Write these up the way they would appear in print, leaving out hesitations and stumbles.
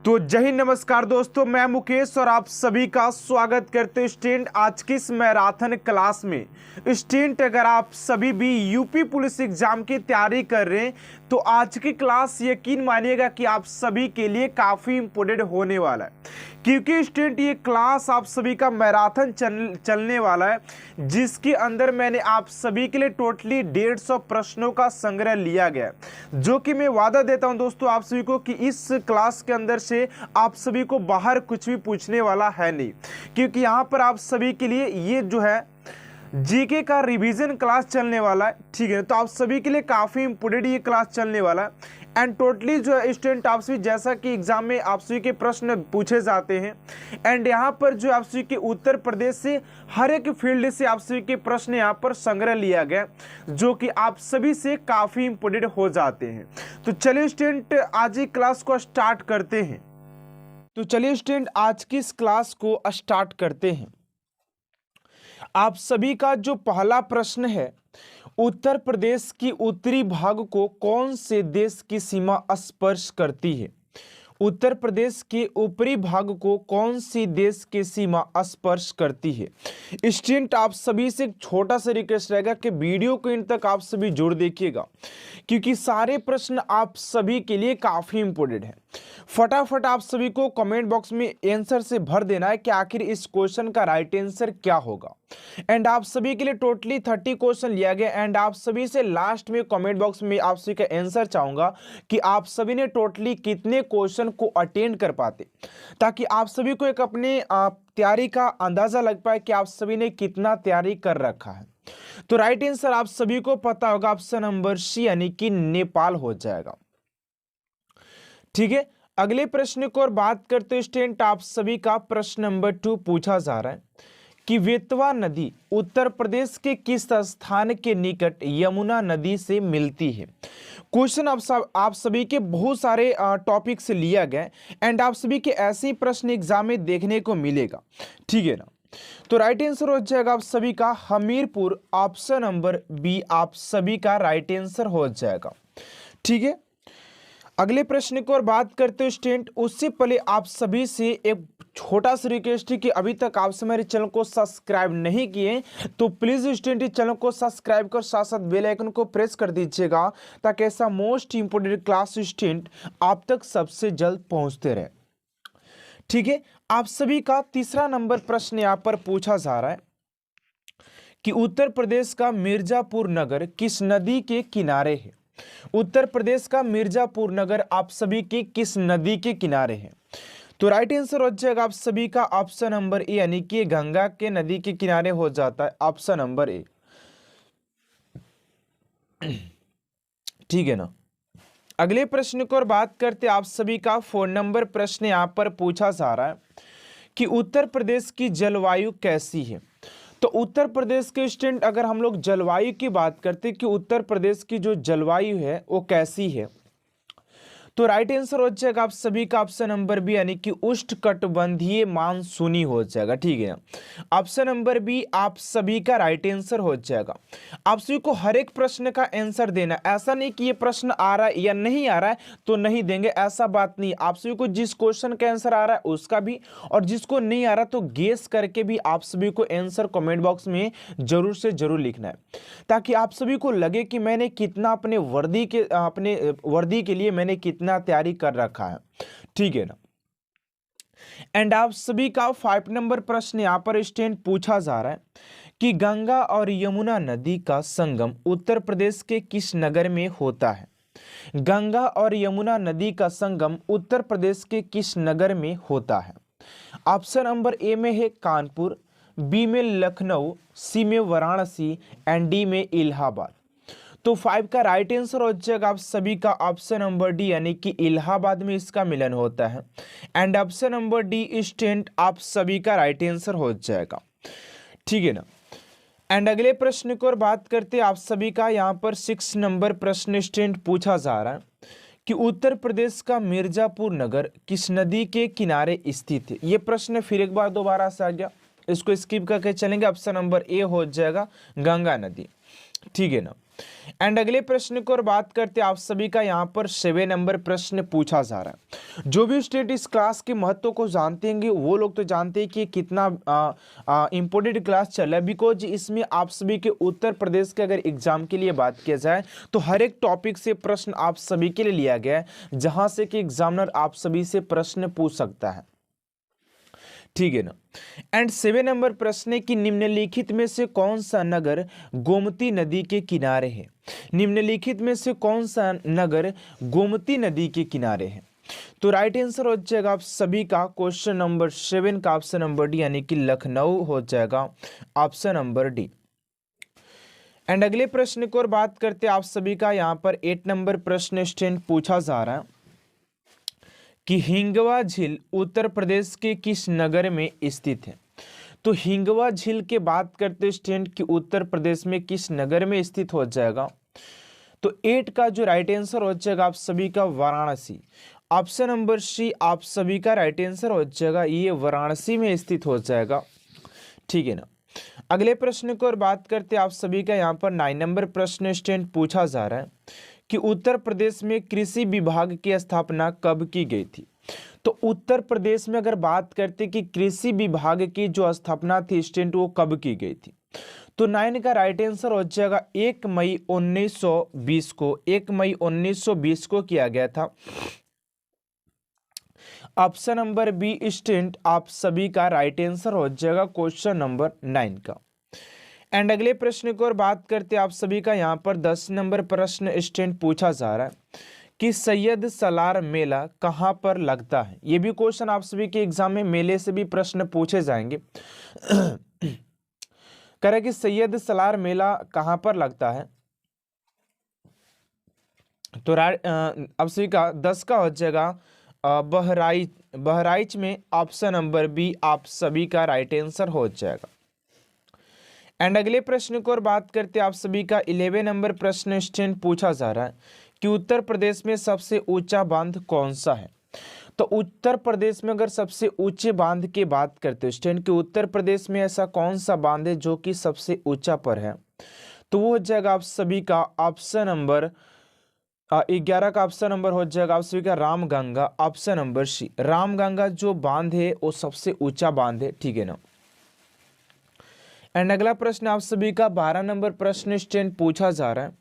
तो जय हिंद, नमस्कार दोस्तों, मैं मुकेश और आप सभी का स्वागत करते हैं स्टूडेंट आज की इस मैराथन क्लास में। स्टूडेंट अगर आप सभी भी यूपी पुलिस एग्जाम की तैयारी कर रहे हैं तो आज की क्लास यकीन मानिएगा कि आप सभी के लिए काफ़ी इंपॉर्टेंट होने वाला है, क्योंकि स्टूडेंट ये क्लास आप सभी का मैराथन चलने वाला है, जिसके अंदर मैंने आप सभी के लिए टोटली 150 प्रश्नों का संग्रह लिया गया है, जो कि मैं वादा देता हूं दोस्तों आप सभी को कि इस क्लास के अंदर से आप सभी को बाहर कुछ भी पूछने वाला है नहीं, क्योंकि यहाँ पर आप सभी के लिए ये जो है जीके का रिवीजन क्लास चलने वाला है। ठीक है, तो आप सभी के लिए काफ़ी इंपोर्टेंट ये क्लास चलने वाला है। एंड टोटली जो है स्टूडेंट आप सभी, जैसा कि एग्जाम में आप सभी के प्रश्न पूछे जाते हैं, एंड यहाँ पर जो आप सभी के उत्तर प्रदेश से हर एक फील्ड से आप सभी के प्रश्न यहाँ पर संग्रह लिया गया, जो कि आप सभी से काफ़ी इंपोर्टेंट हो जाते हैं। तो चलिए स्टूडेंट आज ही क्लास को स्टार्ट करते हैं। तो चलिए स्टूडेंट आज की इस क्लास को स्टार्ट करते हैं। आप सभी का जो पहला प्रश्न है, उत्तर प्रदेश की उत्तरी भाग को कौन से देश की सीमा स्पर्श करती है? उत्तर प्रदेश के ऊपरी भाग को कौन सी देश की सीमा स्पर्श करती है? स्टूडेंट आप सभी से एक छोटा सा रिक्वेस्ट रहेगा कि वीडियो को इन तक आप सभी जोड़ देखिएगा, क्योंकि सारे प्रश्न आप सभी के लिए काफ़ी इंपॉर्टेंट है। फटाफट आप सभी को कमेंट बॉक्स में आंसर से भर देना है कि आखिर इस क्वेश्चन का राइट आंसर क्या होगा। एंड आप सभी के लिए टोटली 30 क्वेश्चन लिया गया, एंड आप सभी से लास्ट में कमेंट बॉक्स में आप सभी का आंसर चाहूंगा कि आप सभी ने टोटली कितने क्वेश्चन को अटेंड कर पाते, ताकि आप सभी को एक अपने तैयारी का अंदाजा लग पाए कि आप सभी ने कितना तैयारी कर रखा है। तो राइट आंसर आप सभी को पता होगा, ऑप्शन नंबर सी यानी कि नेपाल हो जाएगा। ठीक है, अगले प्रश्न को और बात करते हैं स्टूडेंट आप सभी का प्रश्न नंबर 2 पूछा जा रहा है कि बेतवा नदी उत्तर प्रदेश के किस स्थान के निकट यमुना नदी से मिलती है? क्वेश्चन आप सभी के बहुत सारे टॉपिक से लिया गया, एंड आप सभी के ऐसे ही प्रश्न एग्जाम में देखने को मिलेगा। ठीक है ना, तो राइट आंसर हो जाएगा आप सभी का हमीरपुर, ऑप्शन नंबर बी आप सभी का राइट आंसर हो जाएगा। ठीक है, अगले प्रश्न को और बात करते हैं स्टूडेंट, उससे पहले आप सभी से एक छोटा सा रिक्वेस्ट है कि अभी तक आप हमारे चैनल को सब्सक्राइब नहीं किए तो प्लीज स्टूडेंट इस चैनल को सब्सक्राइब कर साथ साथ बेल आइकन को प्रेस कर दीजिएगा, ताकि ऐसा मोस्ट इंपोर्टेंट क्लास स्टूडेंट आप तक सबसे जल्द पहुंचते रहे। ठीक है, आप सभी का तीसरा नंबर प्रश्न यहाँ पर पूछा जा रहा है कि उत्तर प्रदेश का मिर्जापुर नगर किस नदी के किनारे है? उत्तर प्रदेश का मिर्जापुर नगर आप सभी के किस नदी के किनारे है? तो राइट आंसर हो जाएगा आप सभी का ऑप्शन नंबर ए यानी कि गंगा के नदी के किनारे हो जाता है, ऑप्शन नंबर ए। ठीक है ना, अगले प्रश्न को और बात करते आप सभी का 4 नंबर प्रश्न यहां पर पूछा जा रहा है कि उत्तर प्रदेश की जलवायु कैसी है? तो उत्तर प्रदेश के स्टूडेंट अगर हम लोग जलवायु की बात करते हैं कि उत्तर प्रदेश की जो जलवायु है वो कैसी है, तो राइट आंसर हो जाएगा आप सभी का ऑप्शन नंबर बी यानी कि उष्णकटिबंधीय मानसूनी हो जाएगा। ठीक है, ऑप्शन नंबर बी आप सभी का राइट आंसर हो जाएगा। आप सभी को हर एक प्रश्न का आंसर देना, ऐसा नहीं कि ये प्रश्न आ रहा है या नहीं आ रहा है तो नहीं देंगे, ऐसा बात नहीं। आप सभी को जिस क्वेश्चन का आंसर आ रहा है उसका भी, और जिसको नहीं आ रहा तो गेस करके भी आप सभी को आंसर कमेंट बॉक्स में जरूर से जरूर लिखना है, ताकि आप सभी को लगे कि मैंने कितना अपने वर्दी के लिए मैंने कितना तैयारी कर रखा है। ठीक है ना, एंड आप सभी का 5 नंबर प्रश्न यहां पर स्टूडेंट पूछा जा रहा है कि गंगा और यमुना नदी का संगम उत्तर प्रदेश के किस नगर में होता है? गंगा और यमुना नदी का संगम उत्तर प्रदेश के किस नगर में होता है? ऑप्शन नंबर ए में है कानपुर, बी में लखनऊ, सी में वाराणसी, एंड डी में इलाहाबाद। तो 5 का राइट आंसर हो जाएगा आप सभी का ऑप्शन नंबर डी यानी कि इलाहाबाद में इसका मिलन होता है, and option number dear student आप सभी का राइट आंसर हो जाएगा। ठीक है ना, एंड अगले प्रश्न को और बात करते हैं आप सभी का यहाँ पर 6 नंबर प्रश्न स्टूडेंट पूछा जा रहा है कि उत्तर प्रदेश का मिर्जापुर नगर किस नदी के किनारे स्थित है? ये प्रश्न फिर एक बार दोबारा से आ गया, इसको स्किप करके चलेंगे। ऑप्शन नंबर ए हो जाएगा गंगा नदी। ठीक है ना, एंड अगले प्रश्न को और बात करते हैं आप सभी का यहाँ पर 7 नंबर प्रश्न पूछा जा रहा है। जो भी स्टूडेंट इस क्लास के महत्व को जानते हैं वो लोग तो जानते हैं कि कितना इंपॉर्टेंट क्लास चल रहा है, बिकॉज इसमें आप सभी के उत्तर प्रदेश के अगर एग्जाम के लिए बात किया जाए तो हर एक टॉपिक से प्रश्न आप सभी के लिए लिया गया है, जहां से कि एग्जामिनर आप सभी से प्रश्न पूछ सकता है, ठीक है ना। एंड 7 नंबर प्रश्न है कि निम्नलिखित में से कौन सा नगर गोमती नदी के किनारे है। निम्नलिखित में से कौन सा नगर गोमती नदी के किनारे है। तो राइट आंसर हो जाएगा आप सभी का क्वेश्चन नंबर 7 का ऑप्शन नंबर डी, यानी कि लखनऊ हो जाएगा ऑप्शन नंबर डी। एंड अगले प्रश्न को और बात करते हैं आप सभी का यहाँ पर 8 नंबर प्रश्न स्टूडेंट पूछा जा रहा है कि हिंगवा झील उत्तर प्रदेश के किस नगर में स्थित है। तो हिंगवा झील के बात करते स्टूडेंट कि उत्तर प्रदेश में किस नगर में स्थित हो जाएगा। तो 8 का जो राइट आंसर हो जाएगा आप सभी का वाराणसी, ऑप्शन नंबर सी आप सभी का राइट आंसर हो जाएगा, ये वाराणसी में स्थित हो जाएगा, ठीक है ना। अगले प्रश्न को और बात करते आप सभी का यहाँ पर 9 नंबर प्रश्न स्टूडेंट पूछा जा रहा है कि उत्तर प्रदेश में कृषि विभाग की स्थापना कब की गई थी। तो उत्तर प्रदेश में अगर बात करते कि कृषि विभाग की जो स्थापना थी स्टूडेंट वो कब की गई थी। तो 9 का राइट आंसर हो जाएगा 1 मई 1920 को, 1 मई 1920 को किया गया था, ऑप्शन नंबर बी स्टूडेंट आप सभी का राइट आंसर हो जाएगा क्वेश्चन नंबर 9 का। एंड अगले प्रश्न को और बात करते आप सभी का यहाँ पर 10 नंबर प्रश्न स्टूडेंट पूछा जा रहा है कि सैयद सलार मेला कहाँ पर लगता है। ये भी क्वेश्चन आप सभी के एग्जाम में मेले से भी प्रश्न पूछे जाएंगे। कह रहे कि सैयद सलार मेला कहाँ पर लगता है। तो आप सभी का 10 का हो जाएगा बहराइच में, ऑप्शन नंबर बी आप सभी का राइट आंसर हो जाएगा। एंड अगले प्रश्न को और बात करते आप सभी का 11 नंबर प्रश्न स्टूडेंट पूछा जा रहा है कि उत्तर प्रदेश में सबसे ऊंचा बांध कौन सा है। तो उत्तर प्रदेश में अगर सबसे ऊंचे बांध की बात करते हैं स्टूडेंट कि उत्तर प्रदेश में ऐसा कौन सा बांध है जो कि सबसे ऊंचा पर है, तो वो हो जाएगा आप सभी का ऑप्शन नंबर 11 का ऑप्शन नंबर हो जाएगा आप सभी का Ramganga, option number C Ramganga जो बांध है वो सबसे ऊंचा बांध है, ठीक है ना। एंड अगला प्रश्न आप सभी का 12 नंबर प्रश्न स्टूडेंट पूछा जा रहा है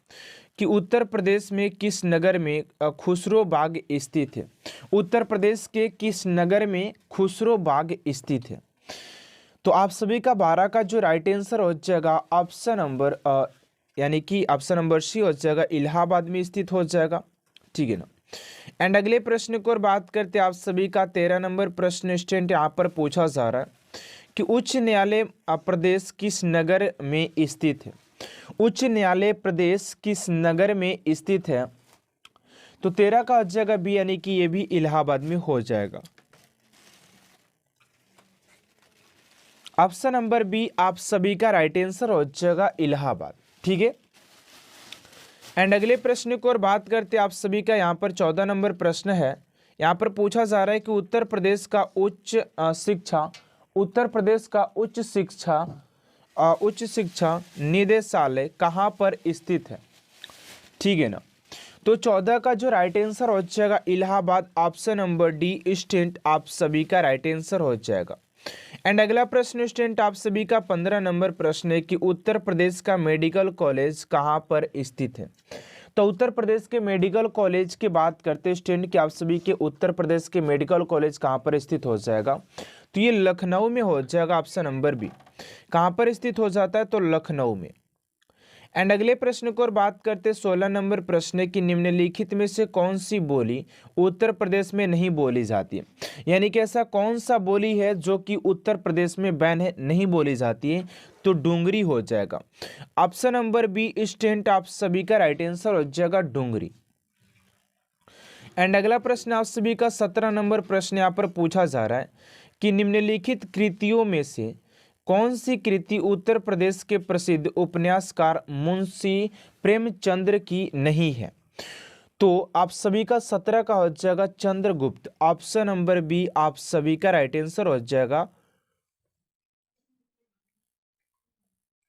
कि उत्तर प्रदेश में किस नगर में खुसरो बाग स्थित है। उत्तर प्रदेश के किस नगर में खुसरो बाग स्थित है। तो आप सभी का 12 का जो राइट आंसर हो जाएगा ऑप्शन नंबर यानी कि ऑप्शन नंबर सी हो जाएगा, इलाहाबाद में स्थित हो जाएगा, ठीक है ना। एंड अगले प्रश्न को और बात करते आप सभी का 13 नंबर प्रश्न स्टूडेंट यहाँ पर पूछा जा रहा है कि उच्च न्यायालय प्रदेश किस नगर में स्थित है। उच्च न्यायालय प्रदेश किस नगर में स्थित है। तो 13 का हो जाएगा बी, यानी कि ये भी इलाहाबाद में हो जाएगा, ऑप्शन नंबर बी आप सभी का राइट आंसर हो जाएगा इलाहाबाद, ठीक है। एंड अगले प्रश्न को और बात करते आप सभी का यहाँ पर 14 नंबर प्रश्न है। यहाँ पर पूछा जा रहा है कि उत्तर प्रदेश का उच्च शिक्षा निदेशालय कहाँ पर स्थित है, ठीक है ना। तो 14 का जो राइट आंसर हो जाएगा Allahabad, option number dear student आप सभी का राइट आंसर हो जाएगा। एंड अगला प्रश्न स्टूडेंट आप सभी का 15 नंबर प्रश्न है कि उत्तर प्रदेश का मेडिकल कॉलेज कहाँ पर स्थित है। तो उत्तर प्रदेश के मेडिकल कॉलेज की बात करते हैं स्टूडेंट कि आप सभी के उत्तर प्रदेश के मेडिकल कॉलेज कहाँ पर स्थित हो जाएगा। तो ये लखनऊ में हो जाएगा, ऑप्शन नंबर बी। कहाँ पर स्थित हो जाता है, तो लखनऊ में। एंड अगले प्रश्न को और बात करते 16 नंबर प्रश्न कि निम्नलिखित में से कौन सी बोली उत्तर प्रदेश में नहीं बोली जाती है। यानी कि ऐसा कौन सा बोली है जो कि उत्तर प्रदेश में बैन है, नहीं बोली जाती है। तो डोंगरी हो जाएगा, ऑप्शन नंबर बी स्टूडेंट आप सभी का राइट आंसर हो जाएगा डोंगरी। एंड अगला प्रश्न आप सभी का 17 नंबर प्रश्न यहाँ पर पूछा जा रहा है कि निम्नलिखित कृतियों में से कौन सी कृति उत्तर प्रदेश के प्रसिद्ध उपन्यासकार मुंशी प्रेमचंद्र की नहीं है। तो आप सभी का 17 का हो जाएगा चंद्रगुप्त, ऑप्शन नंबर बी आप सभी का राइट आंसर हो जाएगा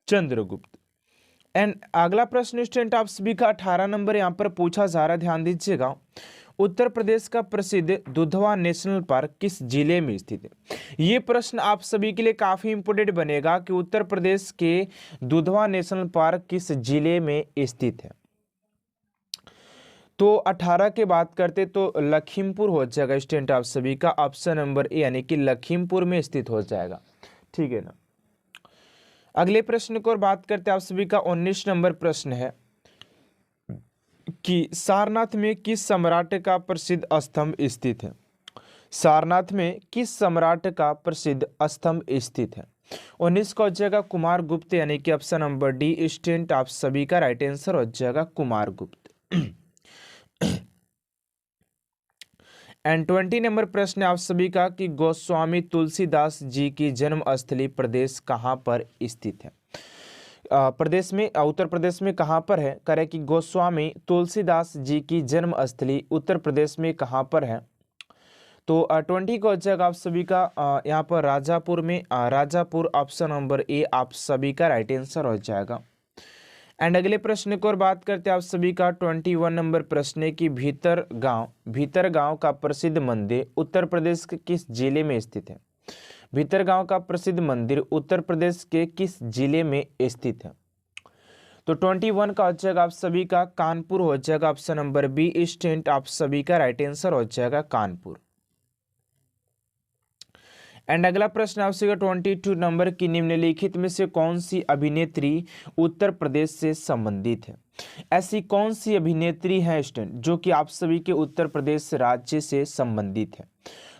चंद्रगुप्त। एंड अगला प्रश्न स्टूडेंट आप सभी का 18 नंबर यहाँ पर पूछा जा रहा है, ध्यान दीजिएगा। उत्तर प्रदेश का प्रसिद्ध दुधवा नेशनल पार्क किस जिले में स्थित है? ये प्रश्न आप सभी के लिए काफी इंपोर्टेंट बनेगा कि उत्तर प्रदेश के दुधवा नेशनल पार्क किस जिले में स्थित है। तो 18 के बात करते तो लखीमपुर हो जाएगा स्टूडेंट आप सभी का, ऑप्शन नंबर ए यानी कि लखीमपुर में स्थित हो जाएगा, ठीक है ना। अगले प्रश्न को और बात करते हैं आप सभी का 19 नंबर प्रश्न है कि सारनाथ में किस सम्राट का प्रसिद्ध स्तंभ स्थित है? सारनाथ में किस सम्राट का प्रसिद्ध स्तंभ स्थित है? 19 का हो जाएगा कुमार गुप्त यानी कि ऑप्शन नंबर डी स्टूडेंट आप सभी का राइट आंसर हो जाएगा कुमार गुप्त। एंड 20 नंबर प्रश्न आप सभी का कि गोस्वामी तुलसीदास जी की जन्मस्थली प्रदेश कहाँ पर स्थित है? प्रदेश में उत्तर प्रदेश में कहाँ पर है? करें कि गोस्वामी तुलसीदास जी की जन्मस्थली उत्तर प्रदेश में कहाँ पर है? तो 20 को हो जाएगा आप सभी का यहाँ पर राजापुर में, राजापुर ऑप्शन नंबर ए आप सभी का राइट आंसर हो जाएगा। एंड अगले प्रश्न को और बात करते हैं आप सभी का 21 नंबर प्रश्न है कि भीतरगांव का प्रसिद्ध मंदिर उत्तर प्रदेश के किस जिले में स्थित है? भीतरगांव का प्रसिद्ध मंदिर उत्तर प्रदेश के किस जिले में स्थित है? तो 21 का हो जाएगा आप सभी का कानपुर हो जाएगा, ऑप्शन नंबर बी स्टूडेंट आप सभी का राइट आंसर हो जाएगा कानपुर। एंड अगला प्रश्न आपसे 22 नंबर की निम्नलिखित में से कौन सी अभिनेत्री उत्तर प्रदेश से संबंधित है? ऐसी कौन सी अभिनेत्री है स्टूडेंट जो कि आप सभी के उत्तर प्रदेश राज्य से संबंधित है?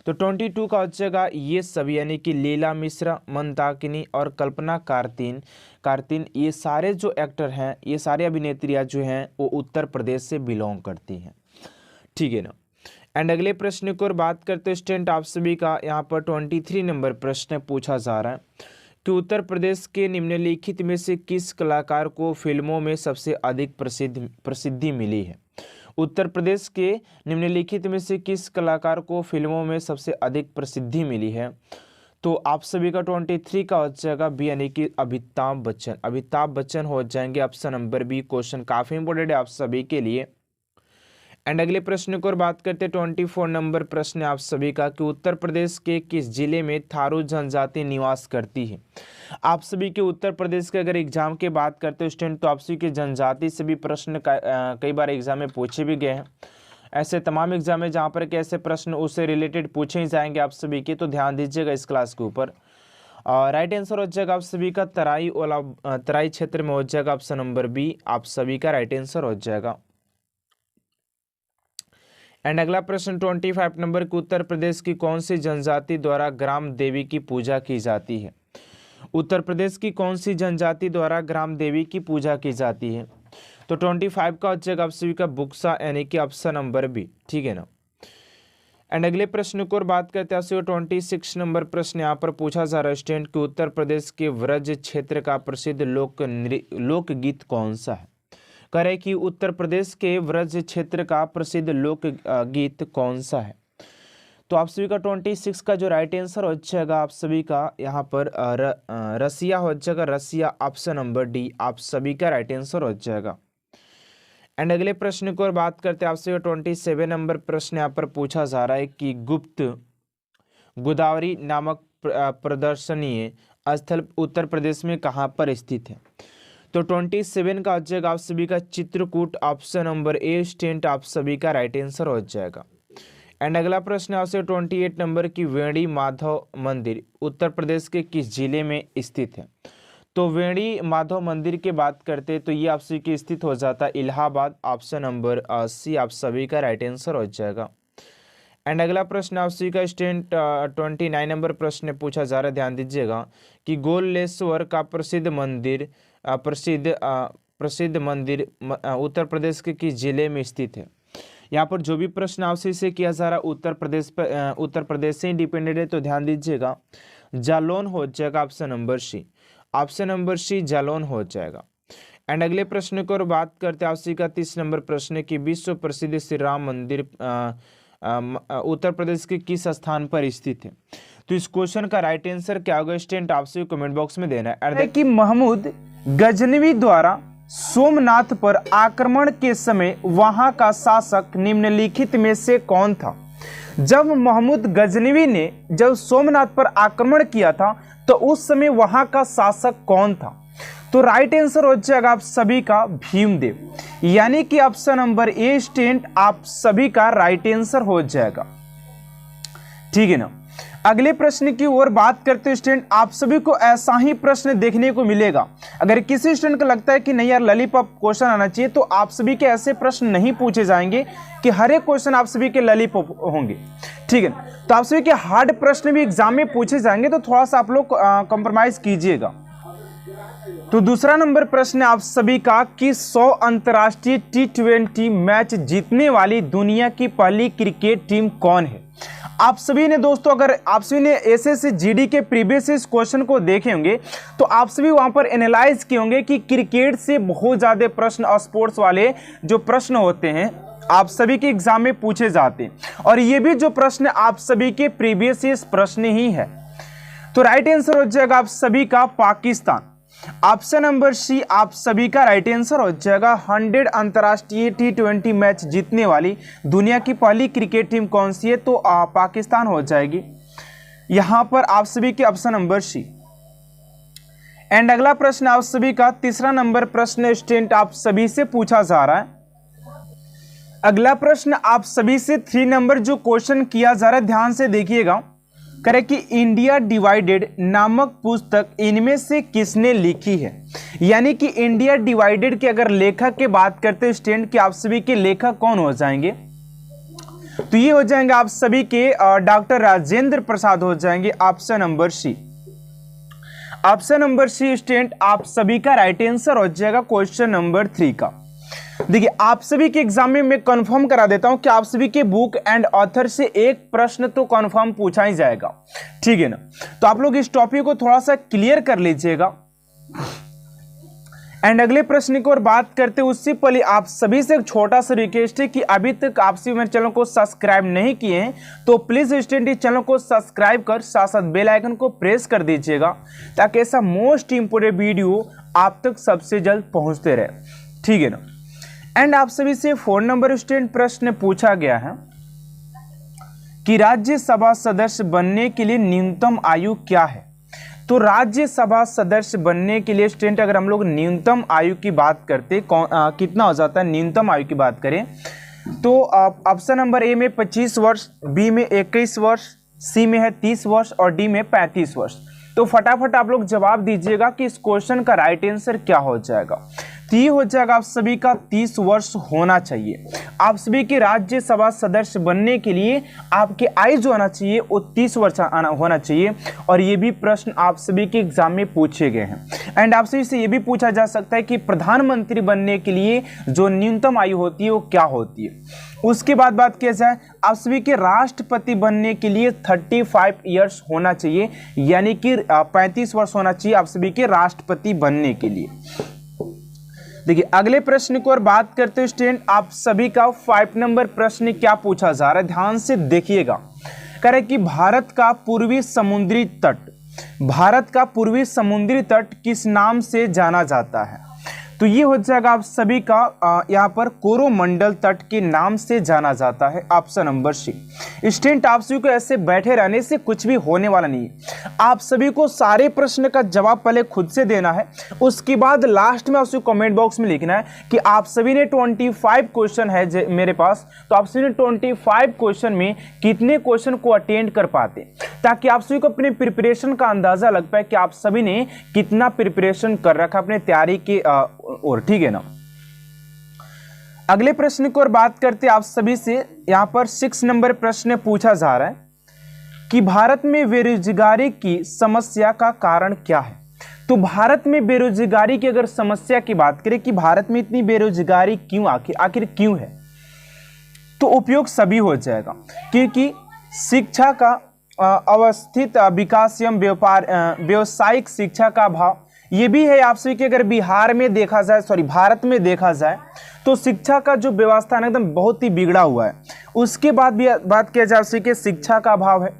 तो 22 का हो जाएगा ये सभी यानी कि लीला मिश्रा, मंदाकिनी और कल्पना कार्तिन ये सारे जो एक्टर हैं, ये सारी अभिनेत्रियां जो हैं वो उत्तर प्रदेश से बिलोंग करती हैं, ठीक है ना। एंड अगले प्रश्न को और बात करते स्टूडेंट आप सभी का यहाँ पर 23 नंबर प्रश्न पूछा जा रहा है कि उत्तर प्रदेश के निम्नलिखित में से किस कलाकार को फिल्मों में सबसे अधिक प्रसिद्धि मिली है? उत्तर प्रदेश के निम्नलिखित में से किस कलाकार को फिल्मों में सबसे अधिक प्रसिद्धि मिली है? तो आप सभी का 23 का हो जाएगा बी यानी कि अमिताभ बच्चन हो जाएंगे, ऑप्शन नंबर बी। क्वेश्चन काफी इंपोर्टेंट है आप सभी के लिए। एंड अगले प्रश्न को और बात करते हैं 24 नंबर प्रश्न आप सभी का कि उत्तर प्रदेश के किस जिले में थारू जनजाति निवास करती है? आप सभी के उत्तर प्रदेश के अगर एग्जाम की बात करते हैं स्टूडेंट तो आप सभी के जनजाति से भी प्रश्न कई बार एग्जाम में पूछे भी गए हैं। ऐसे तमाम एग्जाम में जहाँ पर कैसे प्रश्न उससे रिलेटेड पूछे ही जाएंगे आप सभी के, तो ध्यान दीजिएगा इस क्लास के ऊपर। राइट आंसर हो जाएगा आप सभी का तराई क्षेत्र में हो जाएगा, ऑप्शन नंबर बी आप सभी का राइट आंसर हो जाएगा। एंड अगला प्रश्न 25 नंबर के उत्तर प्रदेश की कौन सी जनजाति द्वारा ग्राम देवी की पूजा की जाती है? उत्तर प्रदेश की कौन सी जनजाति द्वारा ग्राम देवी की पूजा की जाती है? तो 25 का हो जाएगा आप सभी का बुक्सा यानी कि ऑप्शन नंबर बी, ठीक है ना। एंड अगले प्रश्न को और बात करते हैं 26 नंबर प्रश्न यहाँ पर पूछा जा रहा है स्टूडेंट कि उत्तर प्रदेश के व्रज क्षेत्र का प्रसिद्ध लोकगीत कौन सा है? करें कि उत्तर प्रदेश के व्रज क्षेत्र का प्रसिद्ध लोक गीत कौन सा है? तो आप सभी का 26 का जो राइट आंसर हो जाएगा आप सभी का यहाँ पर रसिया हो जाएगा, रसिया ऑप्शन नंबर डी आप सभी का राइट आंसर हो जाएगा। एंड अगले प्रश्न को और बात करते हैं आपसे 27 नंबर प्रश्न यहाँ पर पूछा जा रहा है कि गुप्त गोदावरी नामक प्रदर्शनीय स्थल उत्तर प्रदेश में कहाँ पर स्थित है? तो 27 का हो जाएगा आप सभी का Chitrakoot option number a student आप सभी का राइट आंसर हो जाएगा। एंड अगला प्रश्न आपसे 28 नंबर की वेणी माधव मंदिर उत्तर प्रदेश के किस जिले में स्थित है? तो वेणी माधव मंदिर की बात करते तो ये आप सभी की स्थित हो जाता है इलाहाबाद, ऑप्शन नंबर सी आप सभी का राइट आंसर हो जाएगा। एंड अगला प्रश्न आप सभी का स्टूडेंट 29 नंबर प्रश्न पूछा जा रहा है, ध्यान दीजिएगा कि गोलेश्वर का प्रसिद्ध मंदिर उत्तर प्रदेश के किस जिले में स्थित है? यहाँ पर जो भी प्रश्न आपसे से किया जा रहा है उत्तर प्रदेश से ही डिपेंडेंट है, तो ध्यान दीजिएगा जालौन हो जाएगा, ऑप्शन नंबर सी जालौन हो जाएगा। एंड अगले प्रश्न को और बात करते हैं आपसे का 30 नंबर प्रश्न की विश्व प्रसिद्ध श्री राम मंदिर उत्तर प्रदेश के किस स्थान पर स्थित है? तो इस क्वेश्चन का राइट आंसर क्या होगा स्टूडेंट आपसे कमेंट बॉक्स में देना है। कि महमूद गजनवी द्वारा सोमनाथ पर आक्रमण के समय वहां का शासक निम्नलिखित में से कौन था? जब महमूद गजनवी ने जब सोमनाथ पर आक्रमण किया था तो उस समय वहां का शासक कौन था? तो राइट आंसर हो जाएगा आप सभी का भीमदेव, यानी कि ऑप्शन नंबर ए स्टूडेंट आप सभी का राइट आंसर हो जाएगा। ठीक है ना। अगले प्रश्न की ओर बात करते हैं स्टूडेंट, आप सभी को ऐसा ही प्रश्न देखने को मिलेगा। अगर किसी स्टूडेंट को लगता है कि नहीं यार लॉलीपॉप क्वेश्चन आना चाहिए, तो आप सभी के ऐसे प्रश्न नहीं पूछे जाएंगे कि हर एक क्वेश्चन आप सभी के लॉलीपॉप होंगे। ठीक है, तो आप सभी के हार्ड प्रश्न भी एग्जाम में पूछे जाएंगे, तो थोड़ा सा आप लोग कॉम्प्रोमाइज कीजिएगा। तो दूसरा नंबर प्रश्न आप सभी का कि 100 अंतर्राष्ट्रीय T20 मैच जीतने वाली दुनिया की पहली क्रिकेट टीम कौन है? आप सभी ने दोस्तों, अगर आप सभी ने एसएससी जीडी के प्रीवियस इस क्वेश्चन को देखे होंगे तो आप सभी वहां पर एनालाइज किए होंगे कि क्रिकेट से बहुत ज्यादा प्रश्न और स्पोर्ट्स वाले जो प्रश्न होते हैं आप सभी के एग्जाम में पूछे जाते हैं, और ये भी जो प्रश्न आप सभी के प्रीवियस इस प्रश्न ही है। तो राइट आंसर हो जाएगा आप सभी का पाकिस्तान। ऑप्शन नंबर सी आप सभी का राइट आंसर हो जाएगा। 100 अंतर्राष्ट्रीय T20 मैच जीतने वाली दुनिया की पहली क्रिकेट टीम कौन सी है? तो पाकिस्तान हो जाएगी यहां पर आप सभी के ऑप्शन नंबर सी। एंड अगला प्रश्न आप सभी का तीसरा नंबर प्रश्न स्टूडेंट आप सभी से पूछा जा रहा है। अगला प्रश्न आप सभी से 3 नंबर जो क्वेश्चन किया जा रहा है, ध्यान से देखिएगा। करें कि इंडिया डिवाइडेड नामक पुस्तक इनमें से किसने लिखी है? यानी कि इंडिया डिवाइडेड के अगर लेखक की बात करते हैं स्टूडेंट कि आप सभी के लेखक कौन हो जाएंगे? तो ये हो जाएंगे आप सभी के डॉक्टर राजेंद्र प्रसाद हो जाएंगे। Option number C. Option number C student आप सभी का राइट आंसर हो जाएगा क्वेश्चन नंबर 3 का। देखिए आप सभी के एग्जाम में मैं कंफर्म करा देता हूं कि आप सभी के बुक एंड ऑथर से एक प्रश्न तो कंफर्म पूछा ही जाएगा। ठीक है ना, तो आप लोग इस टॉपिक को थोड़ा सा क्लियर कर लीजिएगा। एंड अगले प्रश्न की ओर बात करते हैं उससे पहले आप सभी से एक छोटा सा रिक्वेस्ट है कि अभी तक आप सभी मेरे चैनल को सब्सक्राइब नहीं किए हैं तो प्लीज स्टूडेंट इस चैनल को सब्सक्राइब कर साथ साथ बेल आइकन को प्रेस कर दीजिएगा, ताकि ऐसा मोस्ट इंपोर्टेंट वीडियो आप तक सबसे जल्द पहुंचते रहे। ठीक है ना। एंड आप सभी से 4 नंबर स्टूडेंट प्रश्न पूछा गया है कि राज्यसभा सदस्य बनने के लिए न्यूनतम आयु क्या है? तो राज्यसभा सदस्य बनने के लिए स्टूडेंट अगर हम लोग न्यूनतम आयु की बात करते कितना हो जाता है, न्यूनतम आयु की बात करें तो ऑप्शन नंबर ए में 25 वर्ष, बी में 21 वर्ष, सी में है 30 वर्ष और डी में 35 वर्ष। तो फटाफट आप लोग जवाब दीजिएगा कि इस क्वेश्चन का राइट आंसर क्या हो जाएगा। तो ये हो जाएगा आप सभी का 30 वर्ष होना चाहिए। आप सभी के राज्यसभा सदस्य बनने के लिए आपकी आयु जो होना चाहिए वो 30 वर्ष होना चाहिए, और ये भी प्रश्न आप सभी के एग्जाम में पूछे गए हैं। एंड आप सभी से ये भी पूछा जा सकता है कि प्रधानमंत्री बनने के लिए जो न्यूनतम आयु होती है वो क्या होती है। उसके बाद बात किया जाए आप सभी के राष्ट्रपति बनने के लिए 35 ईयर्स होना चाहिए, यानी कि 35 वर्ष होना चाहिए आप सभी के राष्ट्रपति बनने के लिए। देखिए अगले प्रश्न की ओर बात करते हैं स्टूडेंट, आप सभी का 5 नंबर प्रश्न क्या पूछा जा रहा है, ध्यान से देखिएगा। कह रहे कि भारत का पूर्वी समुद्री तट किस नाम से जाना जाता है? तो ये हो जाएगा आप सभी का यहाँ पर कोरोमंडल तट के नाम से जाना जाता है। Option number C. स्टूडेंट आप सभी को ऐसे बैठे रहने से कुछ भी होने वाला नहीं है। आप सभी को सारे प्रश्न का जवाब पहले खुद से देना है, उसके बाद लास्ट में आप सभी कमेंट बॉक्स में लिखना है कि आप सभी ने 25 क्वेश्चन है मेरे पास, तो आप सभी ने 25 क्वेश्चन में कितने क्वेश्चन को अटेंड कर पाते, ताकि आप सभी को अपने प्रिपरेशन का अंदाजा लग पाए कि आप सभी ने कितना प्रिपरेशन कर रखा अपने तैयारी के और। ठीक है ना। अगले प्रश्न की ओर बात करते आप सभी से, यहां पर 6 नंबर प्रश्न पूछा जा रहा है कि भारत में बेरोजगारी की समस्या का कारण क्या है? तो भारत में बेरोजगारी की अगर समस्या की बात करें कि भारत में इतनी बेरोजगारी क्यों, आखिर क्यों है, तो उपयोग सभी हो जाएगा, क्योंकि शिक्षा का अवस्थित विकास एवं व्यावसायिक शिक्षा का अभाव, ये भी है आप सभी के। अगर भारत में देखा जाए तो शिक्षा का जो व्यवस्था है एकदम बहुत ही बिगड़ा हुआ है। उसके बाद भी बात किया जाए आप सभी के शिक्षा का अभाव है।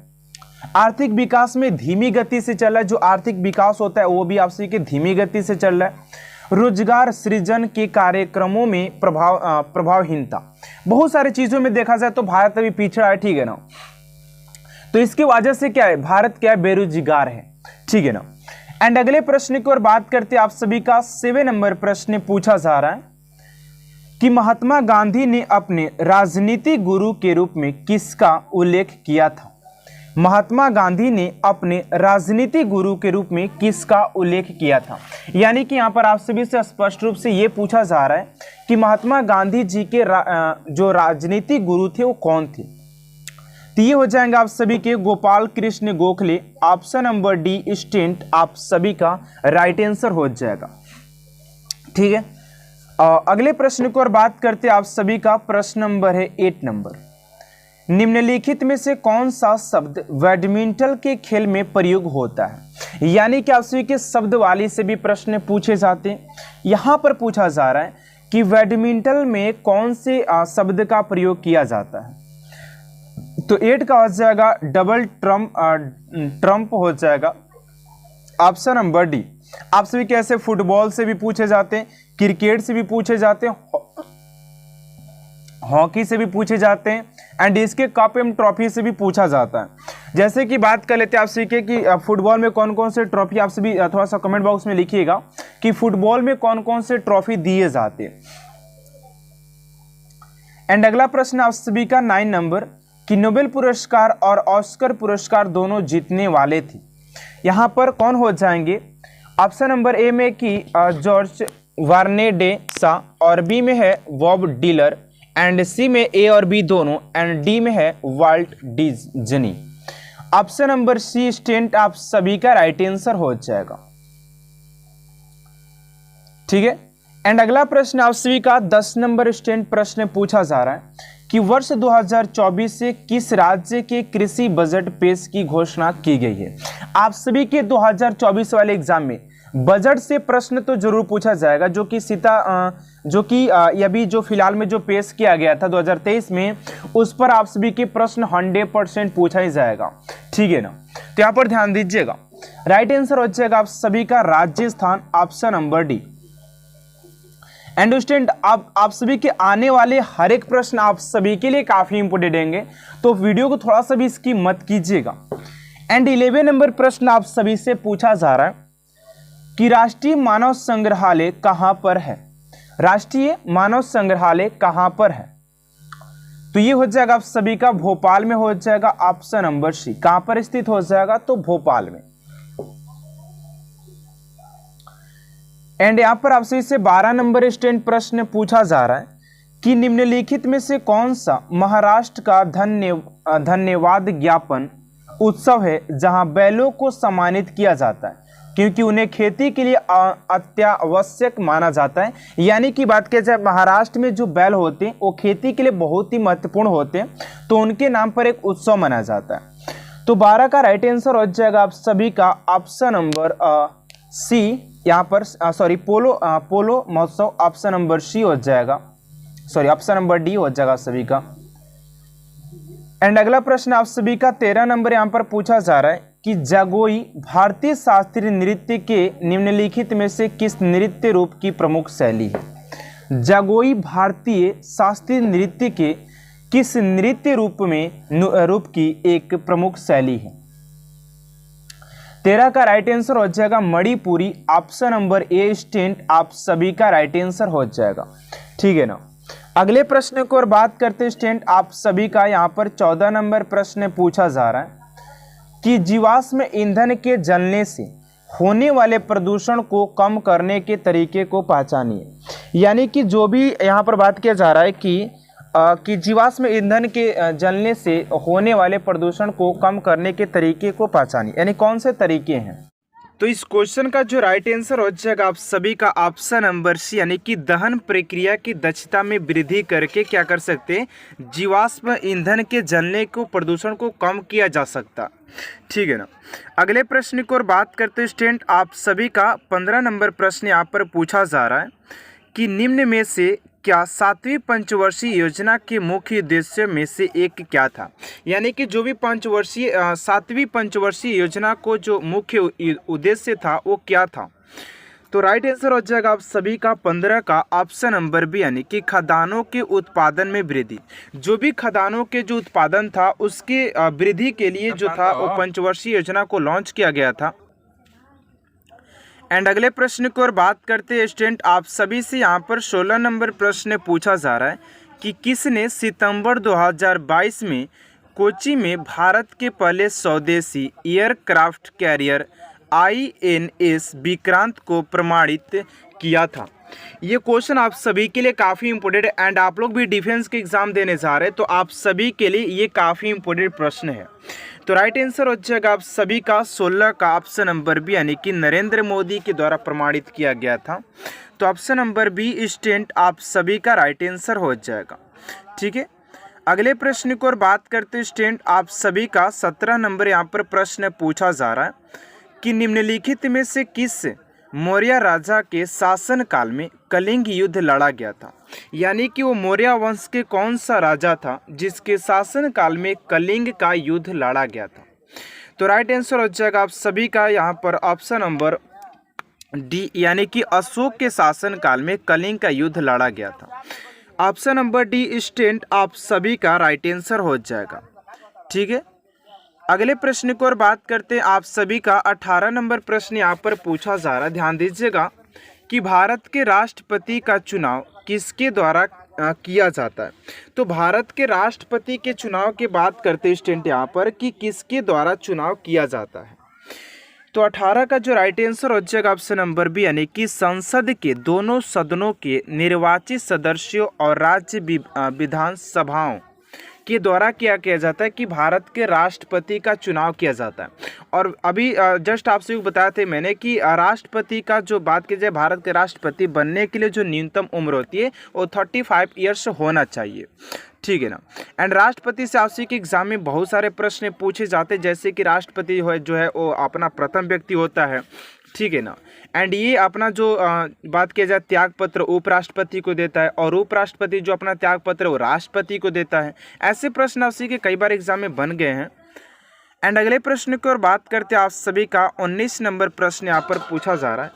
आर्थिक विकास में धीमी गति से चल रहा है, जो आर्थिक विकास होता है वो भी आप सभी के धीमी गति से चल रहा है। रोजगार सृजन के कार्यक्रमों में प्रभावहीनता। बहुत सारी चीजों में देखा जाए तो भारत अभी पिछड़ा है, ठीक है ना। तो इसकी वजह से क्या है, भारत क्या है, बेरोजगार है, ठीक है ना। एंड अगले प्रश्न की ओर बात करते हैं आप सभी का 7 नंबर प्रश्न पूछा जा रहा है कि महात्मा गांधी ने अपने राजनीतिक गुरु के रूप में किसका उल्लेख किया था। महात्मा गांधी ने अपने राजनीतिक गुरु के रूप में किसका उल्लेख किया था। यानी कि यहां पर आप सभी से स्पष्ट रूप से यह पूछा जा रहा है कि महात्मा गांधी जी के जो राजनीतिक गुरु थे वो कौन थे। तो ये हो जाएंगे आप सभी के Gopal Krishna Gokhale. Option number D student आप सभी का राइट आंसर हो जाएगा, ठीक है। अगले प्रश्न को और बात करते हैं आप सभी का प्रश्न नंबर है 8 नंबर। निम्नलिखित में से कौन सा शब्द बैडमिंटन के खेल में प्रयोग होता है। यानी कि आप सभी के शब्द वाली से भी प्रश्न पूछे जाते हैं। यहां पर पूछा जा रहा है कि बैडमिंटन में कौन से शब्द का प्रयोग किया जाता है। तो 8 का हो जाएगा डबल ट्रम्प हो जाएगा, ऑप्शन नंबर डी। आप सभी कैसे फुटबॉल से भी पूछे जाते हैं, क्रिकेट से भी पूछे जाते हैं, हॉकी से भी पूछे जाते हैं, एंड इसके कप एवं ट्रॉफी से भी पूछा जाता है। जैसे कि बात कर लेते हैं आप सभी कि फुटबॉल में कौन कौन से ट्रॉफी, आप सभी थोड़ा सा कमेंट बॉक्स में लिखिएगा कि फुटबॉल में कौन कौन से ट्रॉफी दिए जाते हैं। एंड अगला प्रश्न आप सभी का 9 नंबर कि नोबेल पुरस्कार और ऑस्कर पुरस्कार दोनों जीतने वाले थे। यहां पर कौन हो जाएंगे। ऑप्शन नंबर ए में कि जॉर्ज वार्नेडेसा, और बी में है बॉब डीलर, एंड सी में ए और बी दोनों, एंड डी में है Walt Disney. Option number C student आप सभी का राइट आंसर हो जाएगा, ठीक है। एंड अगला प्रश्न आप सभी का 10 नंबर स्टेंट प्रश्न पूछा जा रहा है कि वर्ष 2024 से किस राज्य के कृषि बजट पेश की घोषणा की गई है। आप सभी के 2024 वाले एग्जाम में बजट से प्रश्न तो जरूर पूछा जाएगा, जो कि अभी जो फिलहाल में जो पेश किया गया था 2023 में, उस पर आप सभी के प्रश्न 100% पूछा ही जाएगा, ठीक है ना। तो यहाँ पर ध्यान दीजिएगा, राइट आंसर हो जाएगा आप सभी का Rajasthan, option number D. And student आप सभी के आने वाले हर एक प्रश्न आप सभी के लिए काफी इंपोर्टेंट होंगे, तो वीडियो को थोड़ा सा भी इसकी मत कीजिएगा। एंड 11 नंबर प्रश्न आप सभी से पूछा जा रहा है कि राष्ट्रीय मानव संग्रहालय कहां पर है। राष्ट्रीय मानव संग्रहालय कहां पर है। तो ये हो जाएगा आप सभी का भोपाल में हो जाएगा, ऑप्शन नंबर सी। कहां पर स्थित हो जाएगा, तो भोपाल में। एंड यहां पर आपसे इसे 12 नंबर स्टैंड प्रश्न पूछा जा रहा है कि निम्नलिखित में से कौन सा महाराष्ट्र का धन्यवाद ज्ञापन उत्सव है जहां बैलों को सम्मानित किया जाता है, क्योंकि उन्हें खेती के लिए अत्यावश्यक माना जाता है। यानी कि बात किया जाए, महाराष्ट्र में जो बैल होते हैं वो खेती के लिए बहुत ही महत्वपूर्ण होते हैं, तो उनके नाम पर एक उत्सव मनाया जाता है। तो 12 का राइट आंसर हो जाएगा आप सभी का ऑप्शन नंबर सी। यहाँ पर पोलो महोत्सव, ऑप्शन नंबर सी हो जाएगा, ऑप्शन नंबर डी हो जाएगा सभी का। एंड अगला प्रश्न आप सभी का 13 नंबर यहाँ पर पूछा जा रहा है कि जागोई भारतीय शास्त्रीय नृत्य के निम्नलिखित में से किस नृत्य रूप की प्रमुख शैली है। जागोई भारतीय शास्त्रीय नृत्य के किस नृत्य रूप की एक प्रमुख शैली है। 13 का राइट आंसर हो जाएगा Manipuri, option number A student आप सभी का राइट आंसर हो जाएगा, ठीक है ना। अगले प्रश्न को और बात करते हैं स्टेंट आप सभी का। यहाँ पर 14 नंबर प्रश्न पूछा जा रहा है कि जीवाश्म ईंधन के जलने से होने वाले प्रदूषण को कम करने के तरीके को पहचानिए। यानी कि जो भी यहाँ पर बात किया जा रहा है कि जीवाश्म ईंधन के जलने से होने वाले प्रदूषण को कम करने के तरीके को पहचानिए, यानी कौन से तरीके हैं। तो इस क्वेश्चन का जो राइट आंसर हो जाएगा आप सभी का ऑप्शन नंबर सी, यानी कि दहन प्रक्रिया की दक्षता में वृद्धि करके क्या कर सकते हैं, जीवाश्म ईंधन के जलने को प्रदूषण को कम किया जा सकता, ठीक है ना। अगले प्रश्न को और बात करते हैं स्टूडेंट आप सभी का 15 नंबर प्रश्न यहाँ पर पूछा जा रहा है कि निम्न में से क्या 7वीं पंचवर्षीय योजना के मुख्य उद्देश्य में से एक क्या था। यानी कि जो भी 7वीं पंचवर्षीय योजना को जो मुख्य उद्देश्य था वो क्या था। तो राइट आंसर हो जाएगा आप सभी का 15 का ऑप्शन नंबर बी, यानी कि खदानों के उत्पादन में वृद्धि। जो भी खदानों के जो उत्पादन था उसके वृद्धि के लिए जो था वो पंचवर्षीय योजना को लॉन्च किया गया था। एंड अगले प्रश्न की ओर बात करते हैं स्टूडेंट, आप सभी से यहाँ पर 16 नंबर प्रश्न पूछा जा रहा है कि किसने सितंबर 2022 में कोच्चि में भारत के पहले स्वदेशी एयरक्राफ्ट कैरियर INS विक्रांत को प्रमाणित किया था। ये क्वेश्चन आप सभी के लिए काफ़ी इंपॉर्टेंट है एंड आप लोग भी डिफेंस के एग्जाम देने जा रहे हैं तो आप सभी के लिए ये काफ़ी इंपॉर्टेंट प्रश्न है। तो राइट आंसर हो जाएगा आप सभी का 16 का ऑप्शन नंबर बी, यानी कि नरेंद्र मोदी के द्वारा प्रमाणित किया गया था। तो ऑप्शन नंबर बी स्टूडेंट आप सभी का राइट आंसर हो जाएगा। ठीक है, अगले प्रश्न की ओर बात करते हैं स्टूडेंट, आप सभी का 17 नंबर यहाँ पर प्रश्न पूछा जा रहा है कि निम्नलिखित में से किस मौर्य राजा के शासन काल में कलिंग युद्ध लड़ा गया था। यानी कि वो मौर्य वंश के कौन सा राजा था जिसके शासन काल में कलिंग का युद्ध लड़ा गया था। तो राइट आंसर हो जाएगा आप सभी का यहाँ पर ऑप्शन नंबर डी, यानी कि अशोक के शासन काल में कलिंग का युद्ध लड़ा गया था। ऑप्शन नंबर डी स्टूडेंट आप सभी का राइट आंसर हो जाएगा। ठीक है, अगले प्रश्न की ओर बात करते हैं, आप सभी का 18 नंबर प्रश्न यहाँ पर पूछा जा रहा है। ध्यान दीजिएगा कि भारत के राष्ट्रपति का चुनाव किसके द्वारा किया जाता है। तो भारत के राष्ट्रपति के चुनाव की बात करते हैं स्टूडेंट यहाँ पर कि किसके द्वारा चुनाव किया जाता है। तो 18 का जो राइट आंसर हो जाएगा ऑप्शन नंबर बी, यानी कि संसद के दोनों सदनों के निर्वाचित सदस्यों और राज्य विधानसभाओं के द्वारा किया जाता है कि भारत के राष्ट्रपति का चुनाव किया जाता है। और अभी जस्ट आपसे बताया थे मैंने कि राष्ट्रपति का जो बात की जाए, भारत के राष्ट्रपति बनने के लिए जो न्यूनतम उम्र होती है वो 35 ईयर्स होना चाहिए। ठीक है ना। एंड राष्ट्रपति से आपसे के एग्जाम में बहुत सारे प्रश्न पूछे जाते हैं, जैसे कि राष्ट्रपति जो है वो अपना प्रथम व्यक्ति होता है। ठीक है ना। एंड ये अपना जो बात किया जाए त्यागपत्र उपराष्ट्रपति को देता है और उपराष्ट्रपति जो अपना त्यागपत्र वो राष्ट्रपति को देता है। ऐसे प्रश्न आपसे के कई बार एग्जाम में बन गए हैं। एंड अगले प्रश्न की ओर बात करते हैं, आप सभी का 19 नंबर प्रश्न यहाँ पर पूछा जा रहा है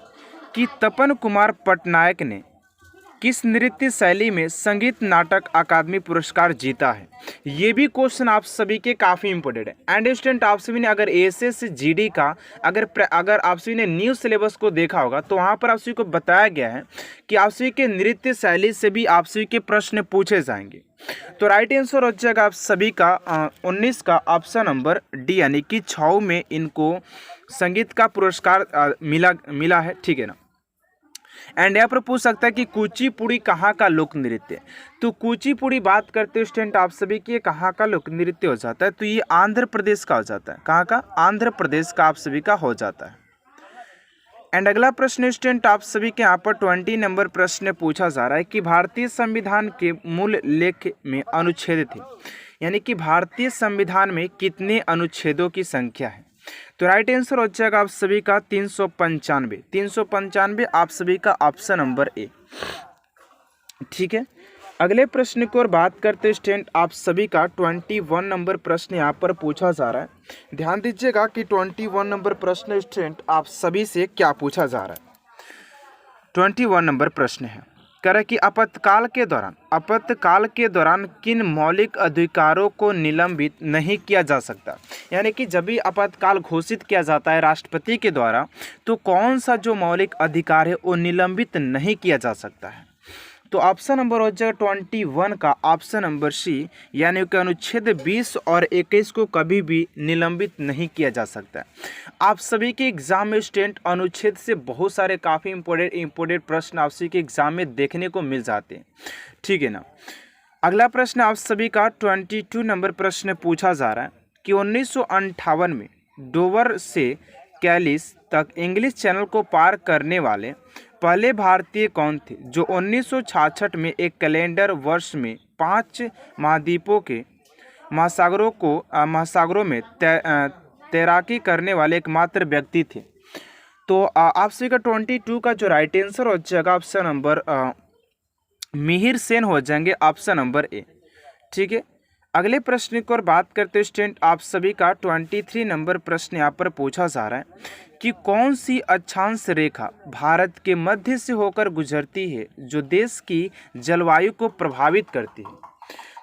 कि तपन कुमार पटनायक ने किस नृत्य शैली में संगीत नाटक अकादमी पुरस्कार जीता है। ये भी क्वेश्चन आप सभी के काफ़ी इंपॉर्टेंट है। एंड स्टूडेंट आप सभी ने अगर एएसएस जीडी का अगर आप सभी ने न्यू सिलेबस को देखा होगा तो वहाँ पर आप सभी को बताया गया है कि आप सभी के नृत्य शैली से भी आप सभी के प्रश्न पूछे जाएंगे। तो राइट आंसर हो जाएगा आप सभी का 19 का ऑप्शन नंबर डी, यानी कि 6 में इनको संगीत का पुरस्कार मिला है। ठीक है ना। एंड यहाँ पर पूछ सकता है कि कुचिपुड़ी कहाँ का लोक नृत्य है। तो कुचिपुड़ी बात करते हैं स्टूडेंट आप सभी की कहाँ का लोक नृत्य हो जाता है। तो ये आंध्र प्रदेश का हो जाता है। कहाँ का? आंध्र प्रदेश का आप सभी का हो जाता है। एंड अगला प्रश्न स्टूडेंट आप सभी के यहाँ पर 20 नंबर प्रश्न पूछा जा रहा है कि भारतीय संविधान के मूल लेख में अनुच्छेद थे, यानी कि भारतीय संविधान में कितने अनुच्छेदों की संख्या है। तो राइट आंसर हो जाएगा आप सभी का 395 आप सभी का ऑप्शन नंबर ए। ठीक है, अगले प्रश्न की ओर बात करते स्टूडेंट आप सभी का 21 नंबर प्रश्न यहाँ पर पूछा जा रहा है। ध्यान दीजिएगा कि 21 नंबर प्रश्न स्टूडेंट आप सभी से क्या पूछा जा रहा है। 21 नंबर प्रश्न है कह कि आपातकाल के दौरान किन मौलिक अधिकारों को निलंबित नहीं किया जा सकता। यानी कि जब भी आपातकाल घोषित किया जाता है राष्ट्रपति के द्वारा तो कौन सा जो मौलिक अधिकार है वो निलंबित नहीं किया जा सकता है। तो ऑप्शन नंबर हो जाएगा 21 का ऑप्शन नंबर सी, यानी कि अनुच्छेद 20 और 21 को कभी भी निलंबित नहीं किया जा सकता है। आप सभी के एग्जाम में स्टूडेंट अनुच्छेद से बहुत सारे काफ़ी इंपॉर्टेंट प्रश्न आप सभी के एग्जाम में देखने को मिल जाते हैं। ठीक है ना। अगला प्रश्न आप सभी का 22 नंबर प्रश्न पूछा जा रहा है कि 1958 में डोवर से कैलिस तक इंग्लिश चैनल को पार करने वाले पहले भारतीय कौन थे जो 1966 में एक कैलेंडर वर्ष में 5 महाद्वीपों के महासागरों में तैराकी करने वाले एकमात्र व्यक्ति थे। तो आप सभी का 22 का जो राइट आंसर हो जाएगा ऑप्शन नंबर मिहिर सेन हो जाएंगे ऑप्शन नंबर ए। ठीक है, अगले प्रश्न की ओर बात करते हैं स्टूडेंट, आप सभी का 23 नंबर प्रश्न यहाँ पर पूछा जा रहा है कि कौन सी अक्षांश रेखा भारत के मध्य से होकर गुजरती है जो देश की जलवायु को प्रभावित करती है।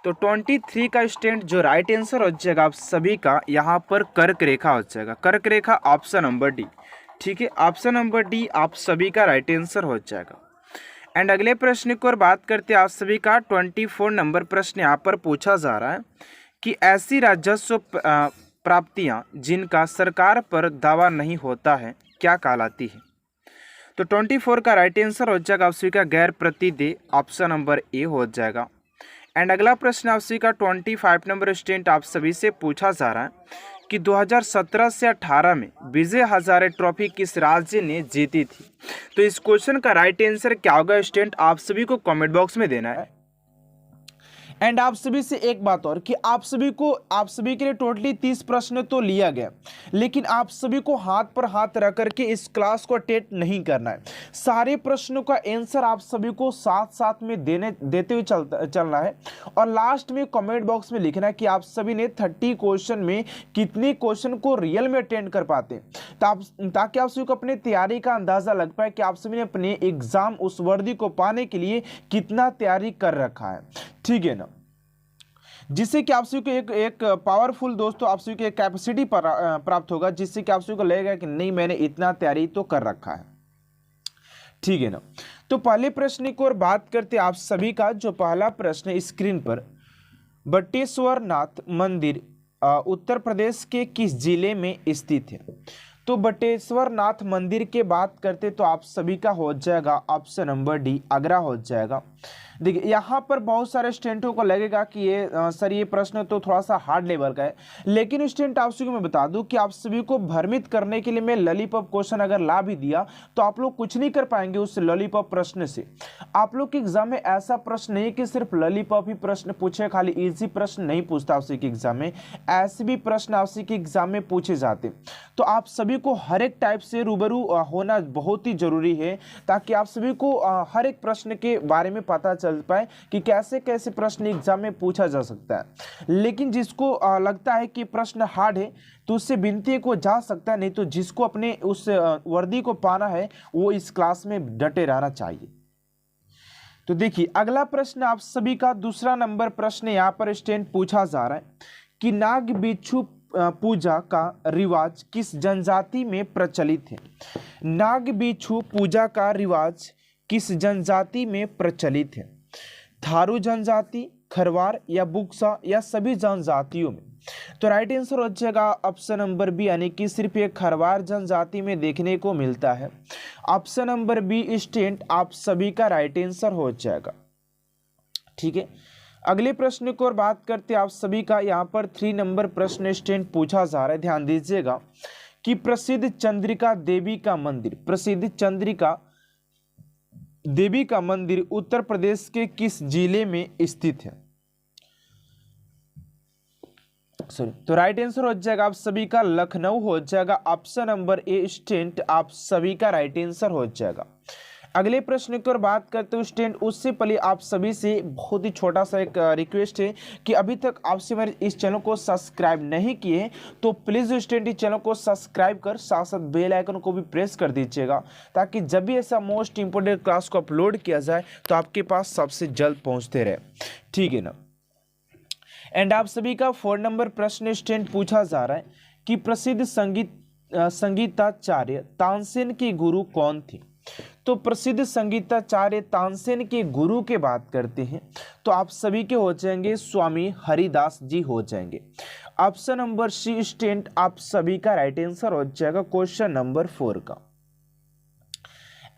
तो 23 का स्टूडेंट जो राइट आंसर हो जाएगा आप सभी का यहाँ पर कर्क रेखा हो जाएगा। कर्क रेखा ऑप्शन नंबर डी, ठीक है, ऑप्शन नंबर डी आप सभी का राइट आंसर हो जाएगा। एंड अगले प्रश्न की ओर बात करते हैं, आप सभी का 24 नंबर प्रश्न यहाँ पर पूछा जा रहा है कि ऐसी राजस्व प्राप्तियाँ जिनका सरकार पर दावा नहीं होता है क्या कहलाती है। तो 24 का राइट आंसर हो जाएगा आप सभी का गैर प्रतिदेय, ऑप्शन नंबर ए हो जाएगा। एंड अगला प्रश्न आप सभी का 25 नंबर स्टूडेंट आप सभी से पूछा जा रहा है कि 2017 से 18 में विजय हजारे ट्रॉफी किस राज्य ने जीती थी। तो इस क्वेश्चन का राइट आंसर क्या होगा स्टूडेंट, आप सभी को कमेंट बॉक्स में देना है। एंड आप सभी से एक बात और कि आप सभी के लिए टोटली 30 प्रश्न तो लिया गया, लेकिन आप सभी को हाथ पर हाथ रख करके इस क्लास को अटेंड नहीं करना है। सारे प्रश्नों का आंसर आप सभी को साथ साथ में देते हुए चलना है और लास्ट में कमेंट बॉक्स में लिखना है कि आप सभी ने 30 क्वेश्चन में कितने क्वेश्चन को रियल में अटेंड कर पाते हैं, ताकि आप सभी को अपने तैयारी का अंदाजा लग पाए कि आप सभी ने अपने एग्जाम उस वर्दी को पाने के लिए कितना तैयारी कर रखा है, ठीक है ना। जिससे कि आप सभी को एक पावरफुल दोस्तों आप सभी को एक कैपेसिटी प्राप्त होगा, जिससे कि आप सभी को लगेगा कि नहीं मैंने इतना तैयारी तो कर रखा है, ठीक है ना। तो पहले प्रश्न की ओर बात करते हैं, आप सभी का जो पहला प्रश्न स्क्रीन पर, बटेश्वर नाथ मंदिर उत्तर प्रदेश के किस जिले में स्थित है। तो बटेश्वर नाथ मंदिर के बात करते तो आप सभी का हो जाएगा ऑप्शन नंबर डी आगरा हो जाएगा। देखिए यहाँ पर बहुत सारे स्टूडेंटों को लगेगा कि ये सर ये प्रश्न तो थोड़ा सा हार्ड लेवल का है, लेकिन स्टूडेंट आप सभी को मैं बता दूं कि आप सभी को भ्रमित करने के लिए मैं लॉलीपॉप क्वेश्चन अगर ला भी दिया तो आप लोग कुछ नहीं कर पाएंगे उस लॉलीपॉप प्रश्न से। आप लोग के एग्जाम में ऐसा प्रश्न नहीं कि सिर्फ लॉलीपॉप ही प्रश्न पूछे, खाली इजी प्रश्न नहीं पूछता आपसे के एग्जाम में, ऐसे भी प्रश्न आपसे के एग्जाम में पूछे जाते। तो आप सभी को हर एक टाइप से रूबरू होना बहुत ही जरूरी है, ताकि आप सभी को हर एक प्रश्न के बारे में पता चल पाए कि कैसे कैसे प्रश्न एग्जाम में पूछा जा सकता है। लेकिन जिसको लगता है कि प्रश्न हार्ड है तो उससे विनती को जा सकता है, नहीं तो जिसको अपने उस वर्दी को पाना है वो इस क्लास में डटे रहना चाहिए। तो देखिए अगला प्रश्न आप सभी का दूसरा नंबर प्रश्न यहाँ पर स्टूडेंट पूछा जा रहा है कि नाग बिच्छू पूजा का रिवाज किस जनजाति में प्रचलित है। नाग बिच्छू पूजा का रिवाज किस जनजाति में प्रचलित है। थारू जनजाति, खरवार या बुक्सा या सभी जनजातियों में। तो राइट आंसर हो जाएगा ऑप्शन नंबर बी, यानी कि सिर्फ एक खरवार जनजाति में देखने को मिलता है। ऑप्शन नंबर बी स्टूडेंट आप सभी का राइट आंसर हो जाएगा, ठीक है। अगले प्रश्न की ओर बात करते हैं, आप सभी का यहाँ पर 3 नंबर प्रश्न स्टूडेंट पूछा जा रहा है। ध्यान दीजिएगा कि प्रसिद्ध चंद्रिका देवी का मंदिर, प्रसिद्ध चंद्रिका देवी का मंदिर उत्तर प्रदेश के किस जिले में स्थित है। सॉरी, तो राइट आंसर हो जाएगा आप सभी का लखनऊ हो जाएगा। ऑप्शन नंबर ए स्टूडेंट आप सभी का राइट आंसर हो जाएगा। अगले प्रश्न की ओर बात करते हुए स्टूडेंट, उससे पहले आप सभी से बहुत ही छोटा सा एक रिक्वेस्ट है कि अभी तक आपसे मेरे इस चैनल को सब्सक्राइब नहीं किए तो प्लीज़ स्टूडेंट इस चैनल को सब्सक्राइब कर साथ साथ बेल आइकन को भी प्रेस कर दीजिएगा, ताकि जब भी ऐसा मोस्ट इंपोर्टेंट क्लास को अपलोड किया जाए तो आपके पास सबसे जल्द पहुँचते रहे, ठीक है ना। एंड आप सभी का 4 नंबर प्रश्न स्टूडेंट पूछा जा रहा है कि प्रसिद्ध संगीताचार्य तानसेन के गुरु कौन थे। तो प्रसिद्ध संगीताचार्य तानसेन के गुरु के बात करते हैं तो आप सभी के हो जाएंगे स्वामी हरिदास जी हो जाएंगे। ऑप्शन नंबर सी स्टूडेंट आप सभी का राइट आंसर हो जाएगा क्वेश्चन नंबर 4 का।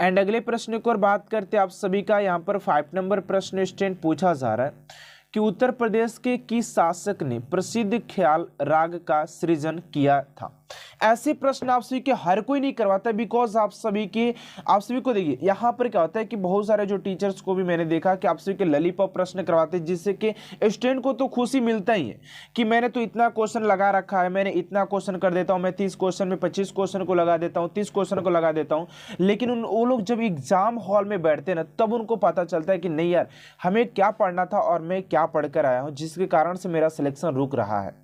एंड अगले प्रश्न की ओर बात करते हैं, आप सभी का यहाँ पर 5 नंबर प्रश्न स्टूडेंट पूछा जा रहा है कि उत्तर प्रदेश के किस शासक ने प्रसिद्ध ख्याल राग का सृजन किया था। ऐसे प्रश्न आप सभी के हर कोई नहीं करवाता, बिकॉज आप सभी को देखिए यहाँ पर क्या होता है कि बहुत सारे जो टीचर्स को भी मैंने देखा कि आप सभी के ललीपॉप प्रश्न करवाते हैं, जिससे कि स्टूडेंट को तो खुशी मिलता ही है कि मैंने तो इतना क्वेश्चन लगा रखा है, मैंने इतना क्वेश्चन कर देता हूँ, मैं 30 क्वेश्चन में 25 क्वेश्चन को लगा देता हूँ, 30 क्वेश्चन को लगा देता हूँ। लेकिन वो लोग जब एग्जाम हॉल में बैठते हैं ना, तब उनको पता चलता है कि नहीं यार, हमें क्या पढ़ना था और मैं क्या पढ़कर आया हूँ, जिसके कारण से मेरा सिलेक्शन रुक रहा है।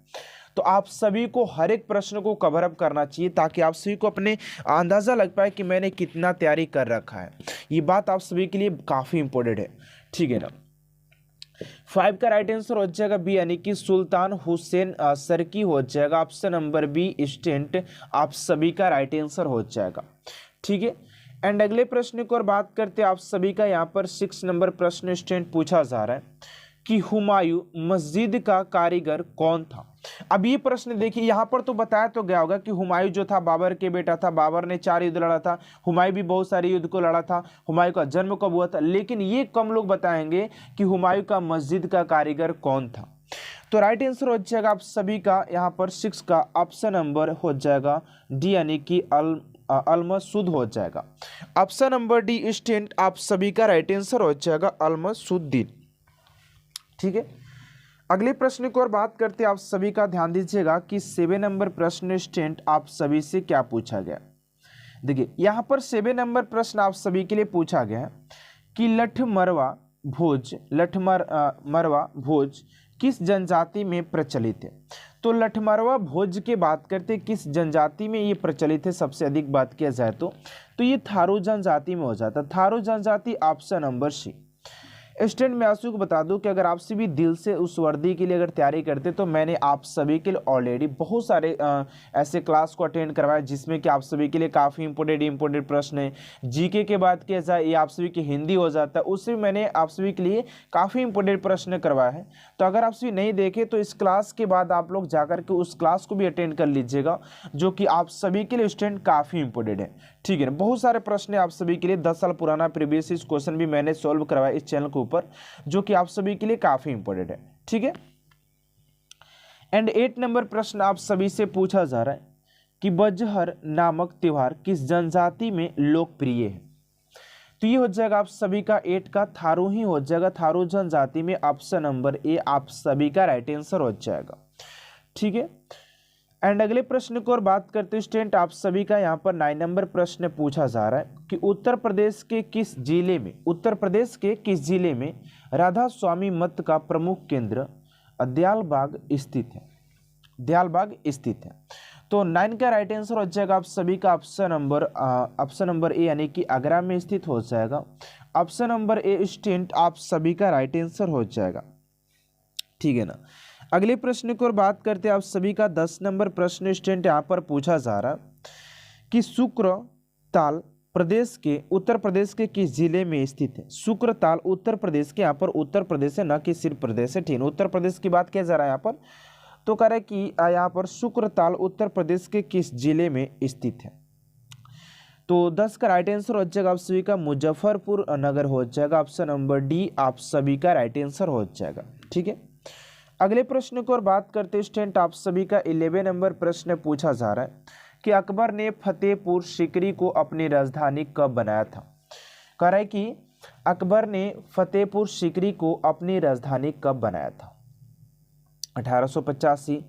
तो आप सभी को हर एक प्रश्न को कवर अप करना चाहिए, ताकि आप सभी को अपने अंदाज़ा लग पाए कि मैंने कितना तैयारी कर रखा है। ये बात आप सभी के लिए काफ़ी इंपॉर्टेंट है, ठीक है ना। 5 का राइट आंसर हो जाएगा बी, यानी कि सुल्तान हुसैन सरकी हो जाएगा। ऑप्शन नंबर बी स्टेंट आप सभी का राइट आंसर हो जाएगा, ठीक है। एंड अगले प्रश्न की ओर बात करते हैं आप सभी का। यहाँ पर 6 नंबर प्रश्न स्टेंट पूछा जा रहा है कि हुमायूं मस्जिद का कारीगर कौन था। अब ये प्रश्न देखिए, यहाँ पर तो बताया तो गया होगा कि हुमायूं जो था बाबर के बेटा था, बाबर ने 4 युद्ध लड़ा था, हुमायूं भी बहुत सारे युद्ध को लड़ा था, हुमायूं का जन्म कब हुआ था, लेकिन ये कम लोग बताएंगे कि हुमायूं का मस्जिद का कारीगर कौन था। तो राइट आंसर हो जाएगा आप सभी का यहाँ पर 6 का ऑप्शन नंबर हो जाएगा डी, यानी कि अलमसूद हो जाएगा। ऑप्शन नंबर डी स्टेंट आप सभी का राइट आंसर हो जाएगा अलमसूद्दीन, ठीक है। अगले प्रश्न की ओर बात करते हैं आप सभी का, ध्यान दीजिएगा कि 7 नंबर प्रश्न स्टेंट आप सभी से क्या पूछा गया। देखिए यहाँ पर 7 नंबर प्रश्न आप सभी के लिए पूछा गया है कि लठमरवा भोज किस जनजाति में प्रचलित है। तो लठमरवा भोज की बात करते हैं किस जनजाति में ये प्रचलित है, सबसे अधिक बात किया जाए तो ये थारू जनजाति में हो जाता है। थारू जनजाति ऑप्शन नंबर सी। स्टूडेंट मैं आप सभी को बता दूं कि अगर आप सभी दिल से उस वर्दी के लिए अगर तैयारी करते तो मैंने आप सभी के लिए ऑलरेडी बहुत सारे ऐसे क्लास को अटेंड करवाया, जिसमें कि आप सभी के लिए काफ़ी इंपॉर्टेंट प्रश्न है। जीके के बात किया जाए ये आप सभी की हिंदी हो जाता है, उससे मैंने आप सभी के लिए काफ़ी इंपॉर्टेंट प्रश्न करवाया है। तो अगर आप सभी नहीं देखे तो इस क्लास के बाद आप लोग जाकर के उस क्लास को भी अटेंड कर लीजिएगा, जो कि आप सभी के लिए स्टूडेंट काफ़ी इंपॉर्टेंट है, ठीक है ना। बहुत सारे प्रश्न आप सभी के लिए 10 साल पुराना प्रीवियस क्वेश्चन भी मैंने सॉल्व करवाया इस चैनल के ऊपर, जो कि आप सभी के लिए काफी इंपॉर्टेंट है, ठीक है। एंड 8 नंबर प्रश्न आप सभी से पूछा जा रहा है कि बजहर नामक त्योहार किस जनजाति में लोकप्रिय है। तो ये हो जाएगा आप सभी का 8 का थारू ही हो जाएगा, थारू जनजाति में। ऑप्शन नंबर ए आप सभी का राइट आंसर हो जाएगा, ठीक है। एंड अगले प्रश्न को और बात करते हैं स्टूडेंट आप सभी का, यहाँ पर 9 नंबर प्रश्न पूछा जा रहा है कि उत्तर प्रदेश के किस जिले में राधा स्वामी मत का प्रमुख केंद्र दयालबाग स्थित है। तो 9 का राइट आंसर हो जाएगा आप सभी का ऑप्शन नंबर ए, यानी कि आगरा में स्थित हो जाएगा। ऑप्शन नंबर ए स्टूडेंट आप सभी का राइट आंसर हो जाएगा, ठीक है ना। अगले प्रश्न की ओर बात करते हैं आप सभी का 10 नंबर प्रश्न स्टूडेंट यहाँ पर पूछा जा रहा कि शुक्रताल उत्तर प्रदेश के किस जिले में स्थित है। शुक्रताल उत्तर प्रदेश के, यहाँ पर उत्तर प्रदेश है, न कि सिर्फ प्रदेश है, ठीक है। उत्तर प्रदेश की बात किया जा रहा है यहाँ पर, तो कह रहा है कि यहाँ पर शुक्रताल उत्तर प्रदेश के किस जिले में स्थित है। तो 10 का राइट आंसर हो जाएगा आप सभी का मुजफ्फरपुर नगर हो जाएगा। ऑप्शन नंबर डी आप सभी का राइट आंसर हो जाएगा, ठीक है। अगले प्रश्न को और बात करते हैं स्टूडेंट आप सभी का 11 नंबर प्रश्न पूछा जा रहा है कि अकबर ने फतेहपुर सीकरी को अपनी राजधानी कब बनाया था। कह रहा है कि अकबर ने फतेहपुर सीकरी को अपनी राजधानी कब बनाया था, 1885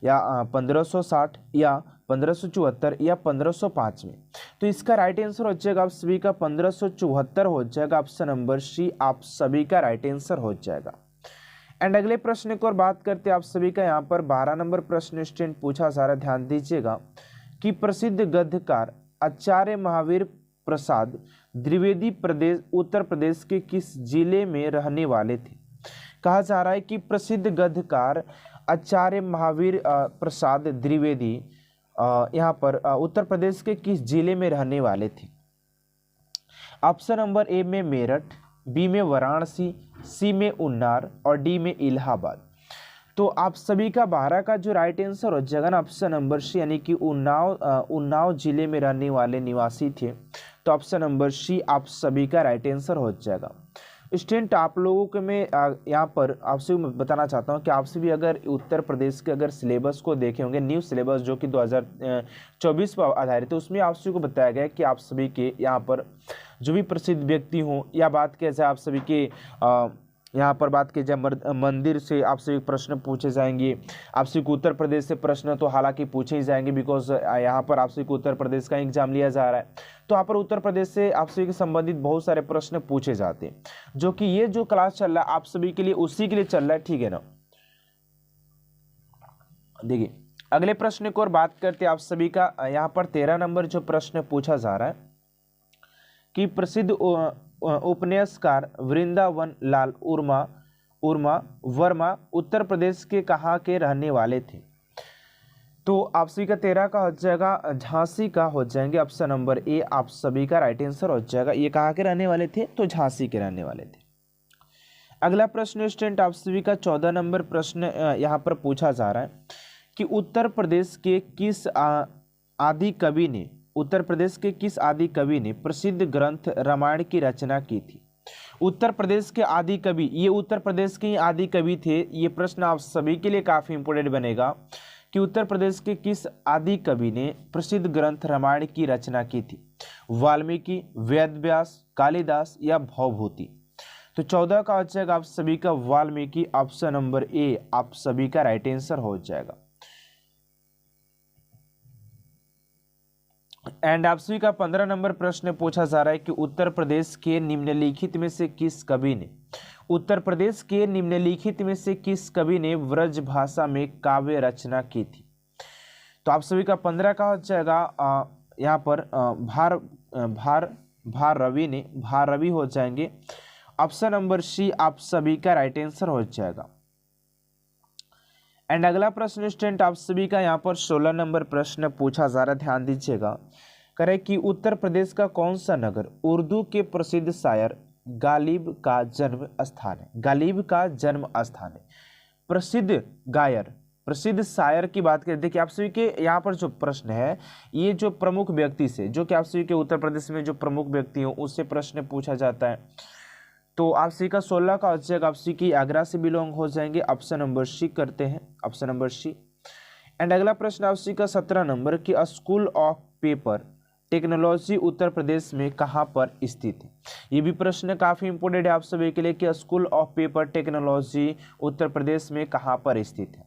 या 1560 या 1574 या 1505 में। तो इसका राइट आंसर हो जाएगा आप सभी का 1574 हो जाएगा। ऑप्शन नंबर सी आप सभी का राइट आंसर हो जाएगा। एंड अगले प्रश्न को और बात करते हैं आप सभी का, यहाँ पर 12 नंबर प्रश्न स्टूडेंट पूछा जा रहा है, ध्यान दीजिएगा कि प्रसिद्ध गद्यकार आचार्य महावीर प्रसाद द्विवेदी उत्तर प्रदेश के किस जिले में रहने वाले थे। कहा जा रहा है कि प्रसिद्ध गद्यकार आचार्य महावीर प्रसाद द्विवेदी यहाँ पर उत्तर प्रदेश के किस जिले में रहने वाले थे। ऑप्शन नंबर ए में मेरठ, बी में वाराणसी, सी में उन्नाव और डी में इलाहाबाद। तो आप सभी का 12 का जो राइट आंसर हो जाएगा ना ऑप्शन नंबर सी, यानी कि उन्नाव जिले में रहने वाले निवासी थे। तो ऑप्शन नंबर सी आप सभी का राइट आंसर हो जाएगा। स्टूडेंट आप लोगों के मैं यहाँ पर आपसे बताना चाहता हूँ कि आपसे भी अगर उत्तर प्रदेश के अगर सिलेबस को देखे होंगे, न्यू सिलेबस जो कि 2024 पर आधारित है, उसमें आप सभी को बताया गया है कि आप सभी के यहाँ पर जो भी प्रसिद्ध व्यक्ति हों या बात किया जाए आप सभी के यहाँ पर बात की जाए मंदिर से आप सभी प्रश्न पूछे जाएंगे। आप सभी को उत्तर प्रदेश से प्रश्न तो हालांकि पूछे ही जाएंगे, बिकॉज यहाँ पर आप सभी को उत्तर प्रदेश का एग्जाम लिया जा रहा है, तो यहाँ पर उत्तर प्रदेश से आप सभी के संबंधित बहुत सारे प्रश्न पूछे जाते हैं, जो कि ये जो क्लास चल रहा है आप सभी के लिए उसी के लिए चल रहा है, ठीक है ना। देखिए अगले प्रश्न को और बात करते हैं आप सभी का, यहाँ पर 13 नंबर जो प्रश्न पूछा जा रहा है कि प्रसिद्ध उपन्यासकार वृंदावन लाल उर्मा वर्मा उत्तर प्रदेश के कहाँ के रहने वाले थे। तो आप सभी का 13 का हो जाएगा झांसी का हो जाएंगे, ऑप्शन नंबर ए आप सभी का राइट आंसर हो जाएगा। ये कहाँ के रहने वाले थे, तो झांसी के रहने वाले थे। अगला प्रश्न स्टूडेंट आप सभी का 14 नंबर प्रश्न यहाँ पर पूछा जा रहा है कि उत्तर प्रदेश के किस आदि कवि ने प्रसिद्ध ग्रंथ रामायण की रचना की थी। उत्तर प्रदेश के आदि कवि, ये उत्तर प्रदेश के आदि कवि थे। ये प्रश्न आप सभी के लिए काफी इंपोर्टेंट बनेगा कि उत्तर प्रदेश के किस आदि कवि ने प्रसिद्ध ग्रंथ रामायण की रचना की थी। वाल्मीकि, वेदव्यास, कालिदास या भवभूति। तो 14 का हो जाएगा आप सभी का वाल्मीकि, ऑप्शन नंबर ए आप सभी का राइट आंसर हो जाएगा। एंड आप सभी का 15 नंबर प्रश्न पूछा जा रहा है कि उत्तर प्रदेश के निम्नलिखित में से किस कवि ने ब्रज भाषा में काव्य रचना की थी। तो आप सभी का 15 का हो जाएगा यहाँ पर भाररवि हो जाएंगे, ऑप्शन नंबर सी आप सभी का राइट आंसर हो जाएगा। एंड अगला प्रश्न स्टूडेंट आप सभी का यहाँ पर 16 नंबर प्रश्न पूछा जा रहा है, ध्यान दीजिएगा। करें कि उत्तर प्रदेश का कौन सा नगर उर्दू के प्रसिद्ध शायर गालिब का जन्म स्थान है। प्रसिद्ध शायर की बात करें, देखिए आप सभी के यहाँ पर जो प्रश्न है ये जो प्रमुख व्यक्ति से, जो कि आप सभी के उत्तर प्रदेश में जो प्रमुख व्यक्ति हो उससे प्रश्न पूछा जाता है। तो आप सी का 16 का हो जाएगा, आप सी की आगरा से बिलोंग हो जाएंगे, ऑप्शन नंबर सी करते हैं, ऑप्शन नंबर सी। एंड अगला प्रश्न आप सी का 17 नंबर की school of paper technology Uttar Pradesh में कहाँ पर स्थित है। ये भी प्रश्न काफी इंपोर्टेंट है आप सभी के लिए कि school of paper technology Uttar Pradesh में कहाँ पर स्थित है।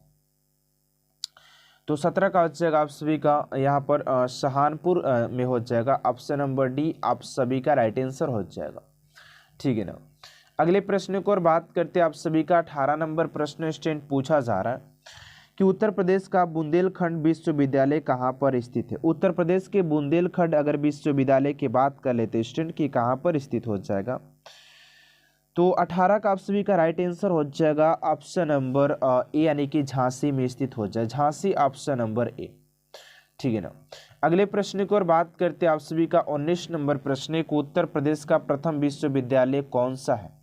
तो 17 का हो जाएगा आप सभी का यहाँ पर सहारनपुर में हो जाएगा, ऑप्शन नंबर डी आप सभी का राइट आंसर हो जाएगा, ठीक है ना। अगले प्रश्न को और बात करते हैं आप सभी का 18 नंबर प्रश्न स्टूडेंट पूछा जा रहा है कि उत्तर प्रदेश का बुंदेलखंड विश्वविद्यालय कहाँ पर स्थित है। उत्तर प्रदेश के बुंदेलखंड अगर विश्वविद्यालय की बात कर लेते हैं स्टूडेंट की कहाँ पर स्थित हो जाएगा। तो 18 का आप सभी का राइट आंसर हो जाएगा, ऑप्शन नंबर ए यानी कि झांसी में स्थित हो जाए, झांसी ऑप्शन नंबर ए, ठीक है ना। अगले प्रश्न को और बात करते हैं आप सभी का 19 नंबर प्रश्न को उत्तर प्रदेश का प्रथम विश्वविद्यालय कौन सा है।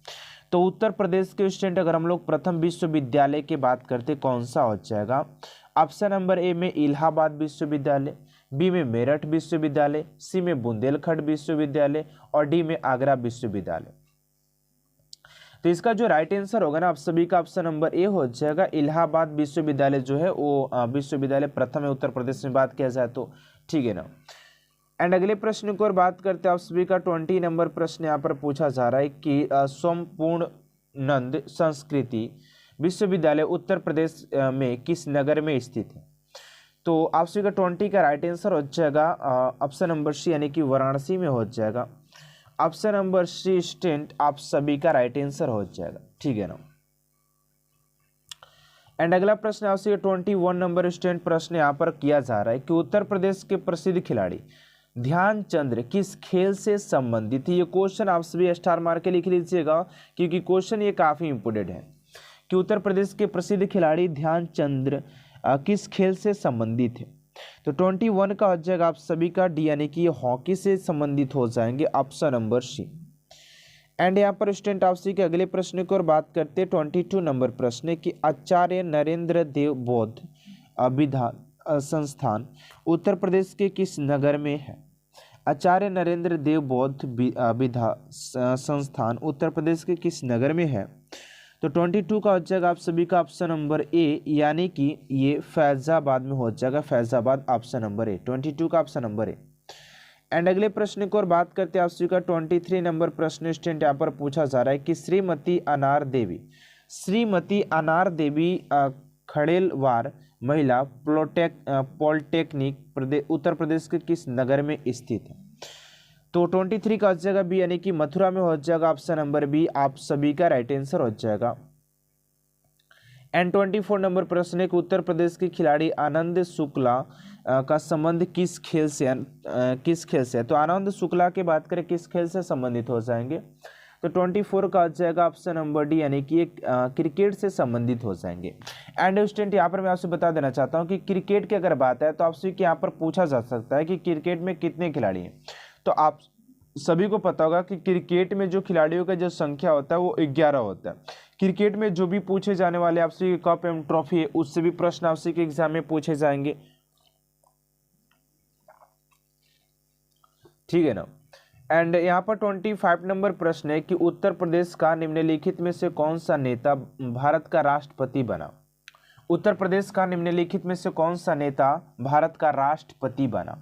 तो उत्तर प्रदेश के स्टूडेंट अगर हम लोग प्रथम विश्वविद्यालय की बात करते कौन सा हो जाएगा, ऑप्शन नंबर ए में इलाहाबाद विश्वविद्यालय, बी में मेरठ विश्वविद्यालय, सी में बुंदेलखंड विश्वविद्यालय और डी में आगरा विश्वविद्यालय। तो इसका जो राइट आंसर होगा ना आप सभी का ऑप्शन नंबर ए हो जाएगा, इलाहाबाद विश्वविद्यालय जो है वो विश्वविद्यालय प्रथम है उत्तर प्रदेश में बात किया जाए तो, ठीक है ना। एंड अगले प्रश्न को और बात करते हैं आप सभी का 20 नंबर प्रश्न यहाँ पर पूछा जा रहा है कि सोमपूर्णानंद संस्कृति विश्वविद्यालय उत्तर प्रदेश में किस नगर में स्थित है। तो आप सभी का 20 का राइट आंसर हो जाएगा ऑप्शन नंबर सी यानी कि वाराणसी में हो जाएगा, ऑप्शन नंबर सी स्टूडेंट आप सभी का राइट आंसर हो जाएगा, ठीक है ना। एंड अगला प्रश्न आपसे 21 नंबर स्टूडेंट प्रश्न यहाँ पर किया जा रहा है कि उत्तर प्रदेश के प्रसिद्ध खिलाड़ी ध्यानचंद किस खेल से संबंधित है। ये क्वेश्चन आप सभी स्टार मार के लिख लीजिएगा क्योंकि क्वेश्चन ये काफी इंपोर्टेंट है कि उत्तर प्रदेश के प्रसिद्ध खिलाड़ी ध्यानचंद किस खेल से संबंधित है। तो 21 का हो जाएगा आप सभी का डी यानी कि हॉकी से संबंधित हो जाएंगे, ऑप्शन नंबर सी। एंड यहाँ पर स्टूडेंट आपसे के अगले प्रश्न को और बात करते हैं 22 नंबर प्रश्न की आचार्य नरेंद्र देव बौद्ध विधान संस्थान उत्तर प्रदेश के किस नगर में है। आचार्य नरेंद्र देव बौद्ध विधा संस्थान उत्तर प्रदेश के किस नगर में है? तो 22 का हो जाएगा आप सभी का ऑप्शन नंबर ए, यानी कि ये फैजाबाद में हो जाएगा, फैजाबाद ऑप्शन नंबर ए, 22 का ऑप्शन नंबर ए। एंड अगले प्रश्न को और बात करते हैं आप सभी का 23 नंबर प्रश्न स्टूडेंट यहाँ पर पूछा जा रहा है कि श्रीमती अनार देवी खड़ेलवार महिला पॉलिटेक्निक उत्तर प्रदेश के किस नगर में स्थित है? तो 23 का हो जाएगा बी, यानी कि मथुरा में हो जाएगा ऑप्शन नंबर बी, आप सभी का राइट आंसर हो जाएगा। एंड 24 नंबर प्रश्न है कि उत्तर प्रदेश के खिलाड़ी आनंद शुक्ला का संबंध किस खेल से है? तो आनंद शुक्ला की बात करें किस खेल से संबंधित हो जाएंगे? तो 24 का हो जाएगा ऑप्शन नंबर डी, यानी कि एक क्रिकेट से संबंधित हो जाएंगे। एंड स्टूडेंट यहाँ पर मैं आपसे बता देना चाहता हूँ कि क्रिकेट की अगर बात है तो आपसे यहाँ पर पूछा जा सकता है कि क्रिकेट में कितने खिलाड़ी हैं। तो आप सभी को पता होगा कि क्रिकेट में जो खिलाड़ियों का जो संख्या होता है वो 11 होता है। क्रिकेट में जो भी पूछे जाने वाले आपसे कप एवं ट्रॉफी है उससे भी प्रश्न आपसे के एग्जाम में पूछे जाएंगे, ठीक है ना। एंड यहाँ पर 25 नंबर प्रश्न है कि उत्तर प्रदेश का निम्नलिखित में से कौन सा नेता भारत का राष्ट्रपति बना? उत्तर प्रदेश का निम्नलिखित में से कौन सा नेता भारत का राष्ट्रपति बना?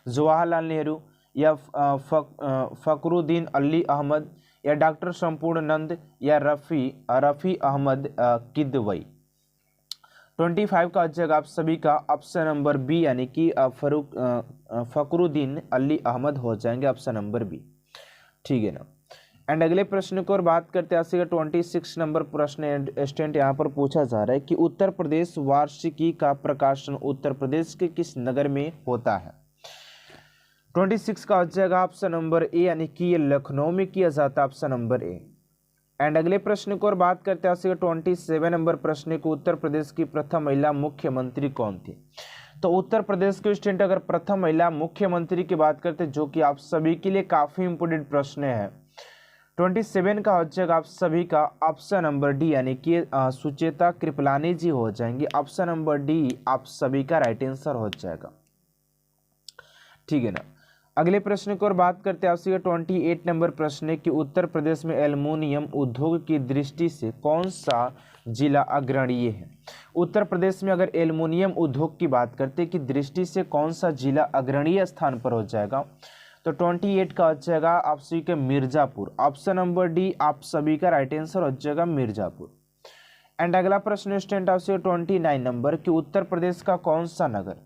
जवाहरलाल नेहरू या फखरुद्दीन अली अहमद या डॉक्टर संपूर्णानंद या रफ़ी अहमद किदवई? 25 का जगह आप सभी का ऑप्शन नंबर बी, यानी कि फखरुद्दीन अली अहमद हो जाएंगे, ऑप्शन नंबर बी, ठीक है ना। एंड अगले प्रश्न को और बात करते हैं 26 नंबर प्रश्न स्टूडेंट यहाँ पर पूछा जा रहा है कि उत्तर प्रदेश वार्षिकी का प्रकाशन उत्तर प्रदेश के किस नगर में होता है? 26 का हो जाएगा ऑप्शन नंबर ए, यानी कि ये लखनऊ में किया जाता है, ऑप्शन नंबर ए। एंड अगले प्रश्न को और बात करते हैं 27 नंबर प्रश्न को उत्तर प्रदेश की प्रथम महिला मुख्यमंत्री कौन थी? तो उत्तर प्रदेश के स्टूडेंट अगर प्रथम महिला मुख्यमंत्री की बात करते हैं, जो कि आप सभी के लिए काफी इंपोर्टेंट प्रश्न है, 27 का हो जाएगा आप सभी का ऑप्शन नंबर डी, यानी कि सुचेता कृपलानी जी हो जाएंगे, ऑप्शन नंबर डी आप सभी का राइट आंसर हो जाएगा, ठीक है ना। अगले प्रश्न को और बात करते हैं आपसे 28 नंबर प्रश्न है कि उत्तर प्रदेश में एल्युमिनियम उद्योग की दृष्टि से कौन सा जिला अग्रणीय है? उत्तर प्रदेश में अगर एल्युमिनियम उद्योग की बात करते हैं कि दृष्टि से कौन सा जिला अग्रणीय स्थान पर हो जाएगा? तो 28 का हो जाएगा आप सभी का मिर्जापुर, ऑप्शन नंबर डी आप सभी का राइट आंसर हो जाएगा मिर्जापुर। एंड अगला प्रश्न स्टूडेंट आपसे 29 नंबर कि उत्तर प्रदेश का कौन सा नगर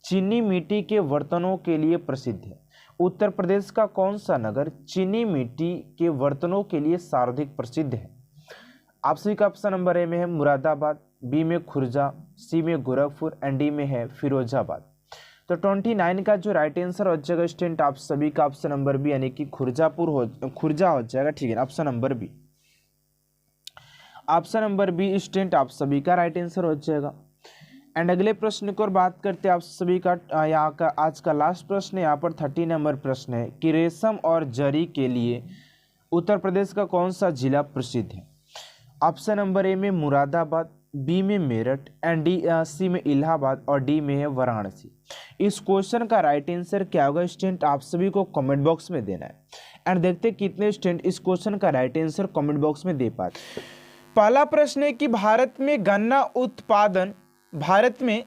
चीनी मिट्टी के बर्तनों के लिए प्रसिद्ध है? उत्तर प्रदेश का कौन सा नगर चीनी मिट्टी के बर्तनों के लिए सर्वाधिक प्रसिद्ध है? आप सभी का ऑप्शन नंबर ए में है मुरादाबाद, बी में खुर्जा, सी में गोरखपुर एंड डी में है फिरोजाबाद। तो 29 का जो राइट आंसर हो जाएगा स्टूडेंट आप सभी का ऑप्शन नंबर बी, यानी कि खुर्जा हो जाएगा, ठीक है, option number B. Option number B student आप सभी का राइट आंसर हो जाएगा। एंड अगले प्रश्न को और बात करते हैं आप सभी का यहाँ का आज का लास्ट प्रश्न, यहाँ पर 30 नंबर प्रश्न है कि रेशम और जरी के लिए उत्तर प्रदेश का कौन सा जिला प्रसिद्ध है? ऑप्शन नंबर ए में मुरादाबाद, बी में मेरठ एंड सी में इलाहाबाद और डी में है वाराणसी। इस क्वेश्चन का राइट आंसर क्या होगा स्टूडेंट आप सभी को कमेंट बॉक्स में देना है। एंड देखते हैं कितने स्टूडेंट इस क्वेश्चन का राइट आंसर कमेंट बॉक्स में दे पाते। पहला प्रश्न है कि भारत में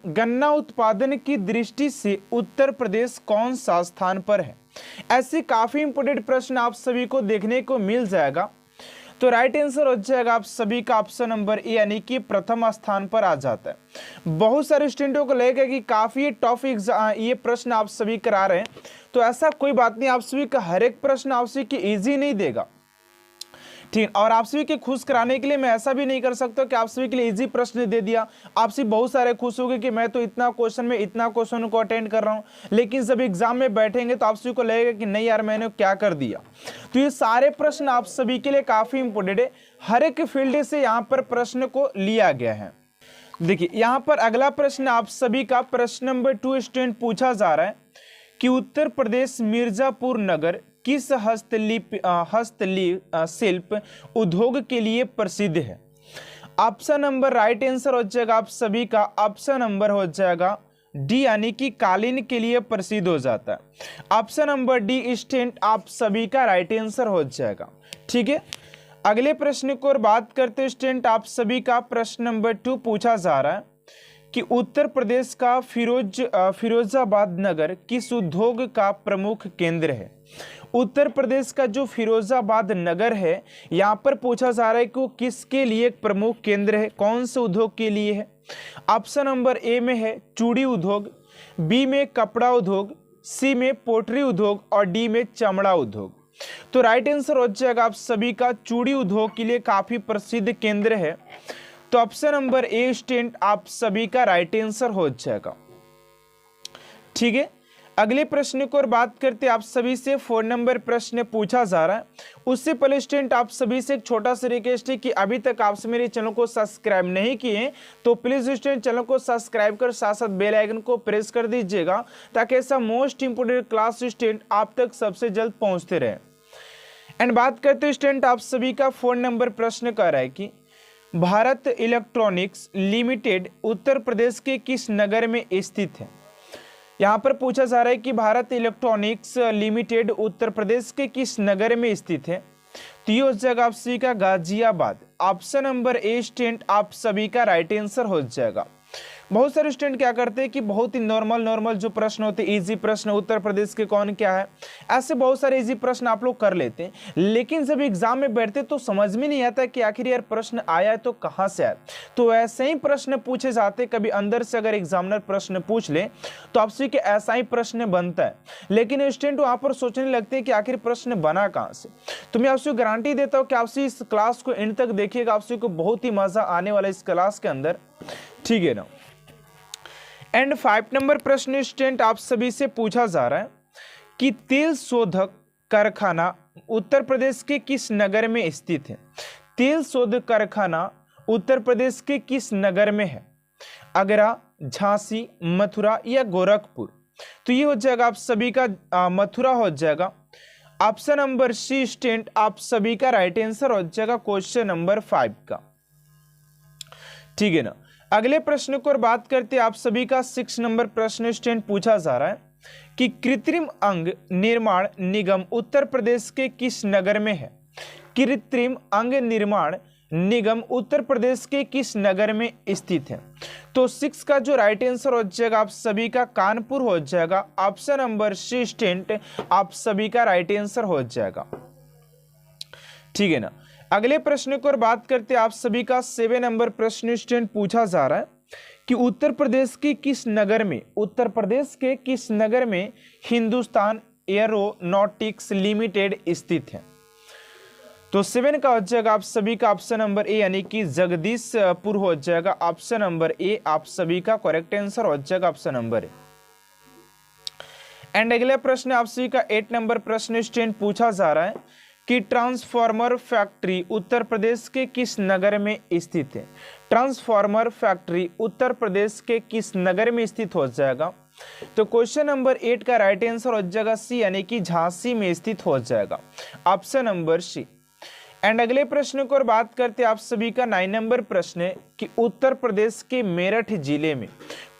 गन्ना उत्पादन की दृष्टि से उत्तर प्रदेश कौन सा स्थान पर है? ऐसे काफी इंपोर्टेंट प्रश्न आप सभी को देखने को मिल जाएगा। तो राइट आंसर हो जाएगा आप सभी का ऑप्शन नंबर ए, यानी कि प्रथम स्थान पर आ जाता है। बहुत सारे स्टूडेंटों को लगेगा कि काफी टफ ये प्रश्न आप सभी करा रहे हैं, तो ऐसा कोई बात नहीं, आप सभी का हर एक प्रश्न आप सभी की इजी नहीं देगा, ठीक। और आप सभी के खुश कराने के लिए मैं ऐसा भी नहीं कर सकता कि आप सभी के लिए इजी प्रश्न दे दिया, आप सभी बहुत सारे खुश हो गए कि मैं तो इतना क्वेश्चन को अटेंड कर रहा हूं, लेकिन जब एग्जाम में बैठेंगे तो आप सभी को लगेगा कि नहीं यार मैंने क्या कर दिया। तो ये सारे प्रश्न आप सभी के लिए काफी इंपोर्टेंट है, हर एक फील्ड से यहाँ पर प्रश्न को लिया गया है। देखिए यहाँ पर अगला प्रश्न आप सभी का प्रश्न नंबर 2 स्टूडेंट पूछा जा रहा है कि उत्तर प्रदेश मिर्जापुर नगर किस शिल्प उद्योग के लिए प्रसिद्ध है? ऑप्शन नंबर राइट आंसर हो जाएगा आप सभी का ऑप्शन नंबर हो जाएगा डी यानी कि कालीन के लिए प्रसिद्ध हो जाता है। ऑप्शन नंबर डी स्टेंट आप सभी का राइट आंसर हो जाएगा। ठीक है, अगले प्रश्न को और बात करते हैं स्टूडेंट आप सभी का। प्रश्न नंबर 2 पूछा जा रहा है कि उत्तर प्रदेश का फिरोजाबाद नगर किस उद्योग का प्रमुख केंद्र है। उत्तर प्रदेश का जो फिरोजाबाद नगर है यहाँ पर पूछा जा रहा है कि वो किसके लिए एक प्रमुख केंद्र है, कौन से उद्योग के लिए है। ऑप्शन नंबर ए में है चूड़ी उद्योग, बी में कपड़ा उद्योग, सी में पोल्ट्री उद्योग और डी में चमड़ा उद्योग। तो राइट आंसर हो जाएगा आप सभी का चूड़ी उद्योग के लिए काफी प्रसिद्ध केंद्र है। तो ऑप्शन नंबर ए स्टूडेंट आप सभी का राइट आंसर हो जाएगा। ठीक है, अगले प्रश्न को और बात करते आप सभी से 4 नंबर प्रश्न पूछा जा रहा है। उससे पहले स्टूडेंट आप सभी से एक छोटा सा रिक्वेस्ट है कि अभी तक आपसे मेरे चैनल को सब्सक्राइब नहीं किए तो प्लीज स्टूडेंट चैनल को सब्सक्राइब कर साथ साथ बेल आइकन को प्रेस कर दीजिएगा ताकि ऐसा मोस्ट इंपोर्टेंट क्लास स्टूडेंट आप तक सबसे जल्द पहुंचते रहे। एंड बात करते हैं स्टूडेंट आप सभी का 4 नंबर प्रश्न कर रहा है कि भारत इलेक्ट्रॉनिक्स लिमिटेड उत्तर प्रदेश के किस नगर में स्थित है। यहाँ पर पूछा जा रहा है कि भारत इलेक्ट्रॉनिक्स लिमिटेड उत्तर प्रदेश के किस नगर में स्थित है। तो ये हो जाएगा आप सभी का Ghaziabad. Option number a student आप सभी का राइट आंसर हो जाएगा। बहुत सारे स्टूडेंट क्या करते हैं कि बहुत ही नॉर्मल जो प्रश्न होते हैं, इजी प्रश्न, उत्तर प्रदेश के कौन क्या है, ऐसे बहुत सारे इजी प्रश्न आप लोग कर लेते हैं, लेकिन जब एग्जाम में बैठते तो समझ में नहीं आता कि आखिर यार प्रश्न आया है तो कहाँ से आया। तो ऐसे ही प्रश्न पूछे जाते, कभी अंदर से अगर एग्जामिनर प्रश्न पूछ ले तो आपसे कि ऐसा ही प्रश्न बनता है, लेकिन स्टूडेंट वहाँ पर सोचने लगते हैं कि आखिर प्रश्न बना कहाँ से। तो मैं आपसे गारंटी देता हूँ कि आपसे इस क्लास को एंड तक देखिएगा, आपसे को बहुत ही मजा आने वाला इस क्लास के अंदर। ठीक है ना। एंड 5 नंबर प्रश्न स्टूडेंट आप सभी से पूछा जा रहा है कि तेल शोधक कारखाना उत्तर प्रदेश के किस नगर में स्थित है। तेल शोधक कारखाना उत्तर प्रदेश के किस नगर में है। आगरा, झांसी, मथुरा या गोरखपुर। तो ये हो जाएगा आप सभी का मथुरा हो जाएगा। ऑप्शन नंबर सी स्टूडेंट आप सभी का राइट आंसर हो जाएगा क्वेश्चन नंबर 5 का। ठीक है ना। अगले प्रश्न को और बात करते हैं आप सभी का 6 नंबर प्रश्न स्टूडेंट पूछा जा रहा है कि कृत्रिम अंग निर्माण निगम उत्तर प्रदेश के किस नगर में है। कृत्रिम अंग निर्माण निगम उत्तर प्रदेश के किस नगर में स्थित है। तो 6 का जो राइट आंसर हो जाएगा आप सभी का कानपुर हो जाएगा। ऑप्शन नंबर सी स्टूडेंट आप सभी का राइट आंसर हो जाएगा। ठीक है ना। अगले प्रश्न को और बात करते हैं आप सभी का 7 नंबर प्रश्न स्टूडेंट पूछा जा रहा है कि उत्तर प्रदेश के किस नगर में हिंदुस्तान एरोनॉटिक्स लिमिटेड स्थित है। तो 7 का हो जाएगा आप सभी का ऑप्शन नंबर ए यानी कि जगदीशपुर हो जाएगा। ऑप्शन नंबर ए आप सभी का करेक्ट आंसर हो जाएगा ऑप्शन नंबर ए। एंड अगला प्रश्न आप सभी का 8 नंबर प्रश्न स्टूडेंट पूछा जा रहा है कि ट्रांसफार्मर फैक्ट्री उत्तर प्रदेश के किस नगर में स्थित है। ट्रांसफार्मर फैक्ट्री उत्तर प्रदेश के किस नगर में स्थित हो जाएगा। तो क्वेश्चन नंबर 8 का राइट आंसर हो जाएगा सी यानी कि झांसी में स्थित हो जाएगा। Option number C. एंड अगले प्रश्न को और बात करते हैं आप सभी का 9 नंबर प्रश्न है कि उत्तर प्रदेश के मेरठ जिले में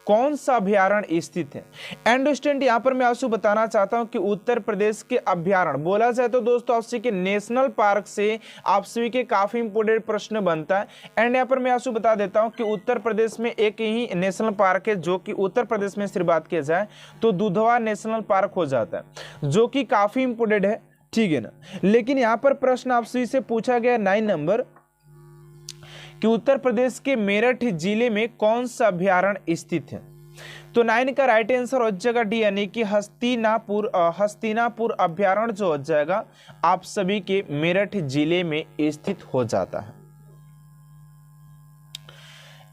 कौन सा अभ्यारण्य स्थित है। एंड स्टूडेंट यहाँ पर मैं आपसे बताना चाहता हूँ कि उत्तर प्रदेश के अभ्यारण्य बोला जाए तो दोस्तों आपसे के नेशनल पार्क से आप सभी के काफी इंपोर्टेंट प्रश्न बनता है। एंड यहाँ पर मैं आपसे बता देता हूँ कि उत्तर प्रदेश में एक ही नेशनल पार्क है जो कि उत्तर प्रदेश में सिर्फ बात किया जाए तो दुधवा नेशनल पार्क हो जाता है जो कि काफी इंपोर्टेंट है। ठीक है ना। लेकिन यहाँ पर प्रश्न आपसे से पूछा गया 9 नंबर कि उत्तर प्रदेश के मेरठ जिले में कौन सा अभ्यारण्य स्थित है। तो 9 का राइट आंसर हो जाएगा डी यानी कि हस्तिनापुर अभ्यारण्य जो हो जाएगा आप सभी के मेरठ जिले में स्थित हो जाता है।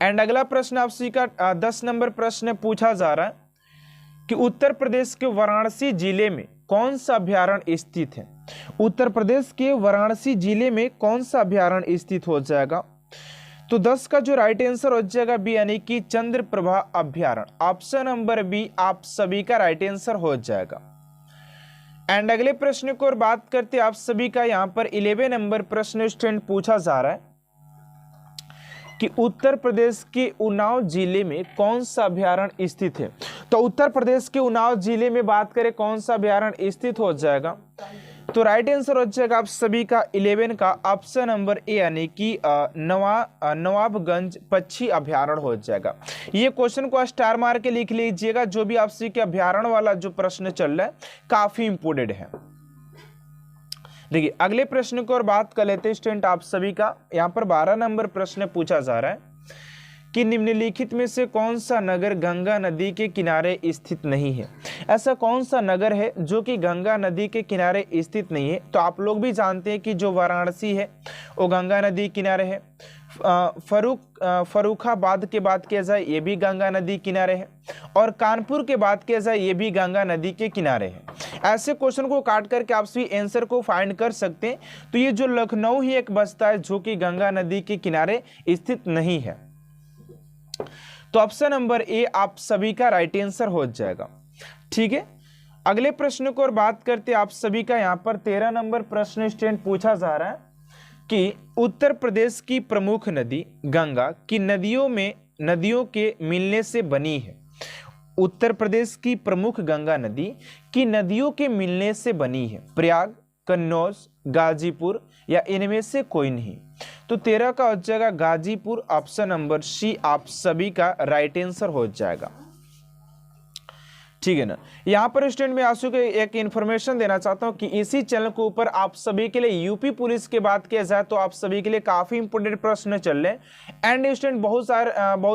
एंड अगला प्रश्न आप सभी का 10 नंबर प्रश्न पूछा जा रहा है कि उत्तर प्रदेश के वाराणसी जिले में कौन सा अभ्यारण्य स्थित है। उत्तर प्रदेश के वाराणसी जिले में कौन सा अभ्यारण्य स्थित हो जाएगा। तो 10 का जो राइट आंसर हो जाएगा बी यानी कि चंद्रप्रभा अभ्यारण्य। ऑप्शन नंबर बी आप सभी का राइट आंसर हो जाएगा। एंड अगले प्रश्न को और बात करते हैं आप सभी का यहाँ पर 11 नंबर प्रश्न स्टूडेंट पूछा जा रहा है कि उत्तर प्रदेश के उन्नाव जिले में कौन सा अभ्यारण्य स्थित है। तो उत्तर प्रदेश के उन्नाव जिले में बात करें कौन सा अभ्यारण्य स्थित हो जाएगा, तो राइट आंसर हो जाएगा आप सभी का 11 का ऑप्शन नंबर ए यानी कि नवाबगंज पक्षी अभ्यारण्य हो जाएगा। ये क्वेश्चन को स्टार मार के लिख लीजिएगा, जो भी आपसे के अभ्यारण्य वाला जो प्रश्न चल रहा है काफी इंपोर्टेंट है। देखिए अगले प्रश्न को और बात कर लेते हैं स्टूडेंट आप सभी का। यहाँ पर 12 नंबर प्रश्न पूछा जा रहा है कि निम्नलिखित में से कौन सा नगर गंगा नदी के किनारे स्थित नहीं है। ऐसा कौन सा नगर है जो कि गंगा नदी के किनारे स्थित नहीं है। तो आप लोग भी जानते हैं कि जो वाराणसी है वो गंगा नदी किनारे है। फर्रुखाबाद के बात किया जाए ये भी गंगा नदी किनारे है, और कानपुर के बात किया जाए ये भी गंगा नदी के किनारे है। ऐसे क्वेश्चन को काट करके आप सभी आंसर को फाइंड कर सकते हैं। तो ये जो लखनऊ ही एक बस्ता है जो कि गंगा नदी के किनारे स्थित नहीं है। तो ऑप्शन नंबर ए आप सभी का राइट आंसर हो जाएगा। ठीक है, अगले प्रश्न को और बात करते हैं आप सभी का। यहाँ पर 13 नंबर प्रश्न स्टूडेंट पूछा जा रहा है कि उत्तर प्रदेश की प्रमुख नदी गंगा की नदियों के मिलने से बनी है। उत्तर प्रदेश की प्रमुख गंगा नदी की नदियों के मिलने से बनी है। प्रयाग, कन्नौज, गाजीपुर या इनमें से कोई नहीं। तो 13 का हो जाएगा गाजीपुर, ऑप्शन नंबर सी आप सभी का राइट आंसर हो जाएगा। ठीक है ना। यहाँ पर स्टूडेंट में आंसू को एक इन्फॉर्मेशन देना चाहता हूँ कि इसी चैनल के ऊपर आप सभी के लिए यूपी पुलिस की बात किया जाए तो आप सभी के लिए काफी इंपोर्टेंट प्रश्न चल रहे हैं। एंड स्टूडेंट बहुत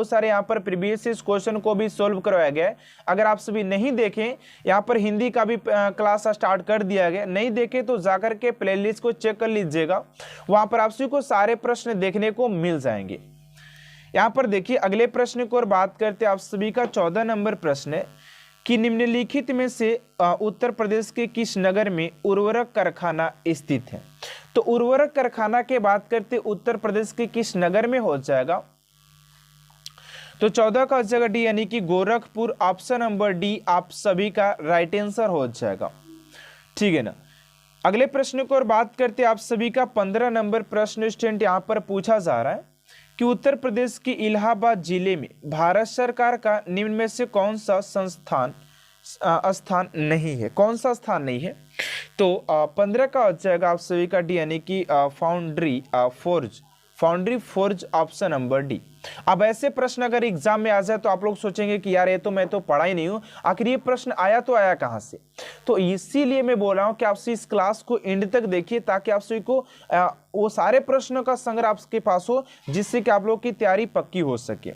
सारे यहाँ पर प्रीवियस क्वेश्चन को भी सोल्व करवाया गया है। अगर आप सभी नहीं देखें, यहाँ पर हिंदी का भी क्लास स्टार्ट कर दिया गया, नहीं देखे तो जाकर के प्लेलिस्ट को चेक कर लीजिएगा, वहां पर आप सभी को सारे प्रश्न देखने को मिल जाएंगे। यहाँ पर देखिए अगले प्रश्न को और बात करते आप सभी का 14 नंबर प्रश्न है कि निम्नलिखित में से उत्तर प्रदेश के किस नगर में उर्वरक कारखाना स्थित है। तो उर्वरक कारखाना के बात करते उत्तर प्रदेश के किस नगर में हो जाएगा, तो 14 का जगह डी यानी कि गोरखपुर, ऑप्शन नंबर डी आप सभी का राइट आंसर हो जाएगा। ठीक है ना। अगले प्रश्न को और बात करते आप सभी का 15 नंबर प्रश्न स्टूडेंट यहाँ पर पूछा जा रहा है कि उत्तर प्रदेश के इलाहाबाद जिले में भारत सरकार का निम्न में से कौन सा स्थान नहीं है। कौन सा स्थान नहीं है, तो 15 का हो जाएगा आप सभी का डी यानी कि foundry forge, option number D. अब ऐसे प्रश्न अगर एग्जाम में आ जाए तो आप लोग सोचेंगे कि यार ये तो मैं तो पढ़ा ही नहीं हूं, आखिर ये प्रश्न आया तो आया कहां से। तो इसीलिए मैं बोल रहा हूं कि आप इस क्लास को एंड तक देखिए ताकि आप सभी को वो सारे प्रश्नों का संग्रह आपके पास हो, जिससे कि आप लोग की तैयारी पक्की हो सके।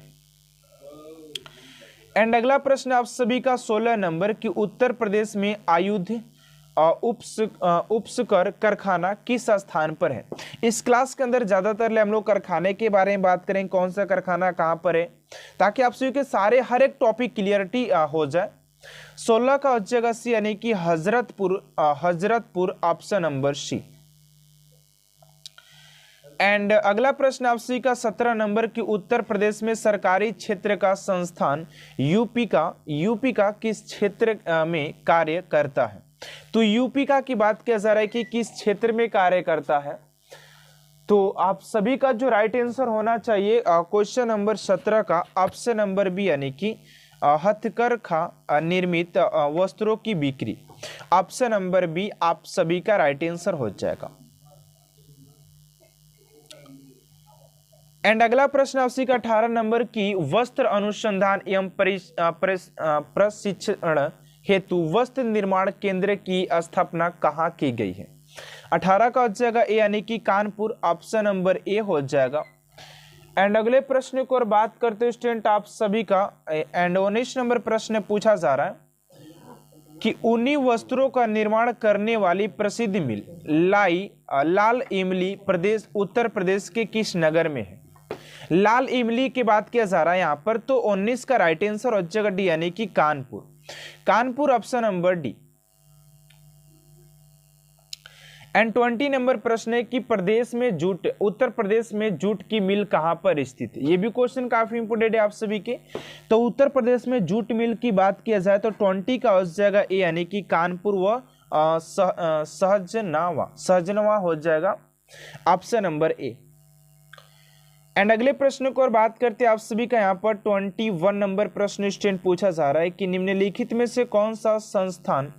एंड अगला प्रश्न आप सभी का 16 नंबर कि उत्तर प्रदेश में आयुध उपस्कर कारखाना किस स्थान पर है। इस क्लास के अंदर ज्यादातर हम लोग कारखाने के बारे में बात करें, कौन सा कारखाना कहां पर है, ताकि आप सभी के सारे हर एक टॉपिक क्लियरिटी हो जाए। 16 का जगह सी यानी कि Hazratpur, option number C. And अगला प्रश्न आप सभी का 17 नंबर की उत्तर प्रदेश में सरकारी क्षेत्र का संस्थान यूपी का किस क्षेत्र में कार्य करता है। तो यूपी का की बात किया जा रहा है कि किस क्षेत्र में कार्य करता है। तो आप सभी का जो राइट आंसर होना चाहिए क्वेश्चन नंबर 17 का ऑप्शन नंबर बी यानी कि हथकरघा निर्मित वस्त्रों की बिक्री, ऑप्शन नंबर बी आप सभी का राइट आंसर हो जाएगा। एंड अगला प्रश्न आप सभी का 18 नंबर की वस्त्र अनुसंधान एवं प्रशिक्षण हेतु वस्त्र निर्माण केंद्र की स्थापना कहाँ की गई है। 18 का जगह ए यानी कि कानपुर, ऑप्शन नंबर ए हो जाएगा। एंड अगले प्रश्न को और बात करते हैं स्टूडेंट आप सभी का एंड 19 नंबर प्रश्न पूछा जा रहा है कि ऊनी वस्त्रों का निर्माण करने वाली प्रसिद्ध मिल लाल इमली प्रदेश उत्तर प्रदेश के किस नगर में है। लाल इमली की बात किया जा रहा है यहाँ पर, तो 19 का राइट आंसर हो जाएगा डी यानी कि Kanpur, option number D. And 20 number प्रश्न है कि उत्तर प्रदेश में जूट की मिल कहां पर स्थित है। ये भी क्वेश्चन काफी इंपोर्टेंट है आप सभी के। तो उत्तर प्रदेश में जूट मिल की बात किया जाए तो 20 का हो जाएगा ए यानी कि कानपुर व सहजनवा हो जाएगा, ऑप्शन नंबर ए। एंड अगले प्रश्न को और बात करते हैं आप सभी का यहाँ पर 21 नंबर प्रश्न स्टूडेंट पूछा जा रहा है कि निम्नलिखित में से कौन सा संस्थान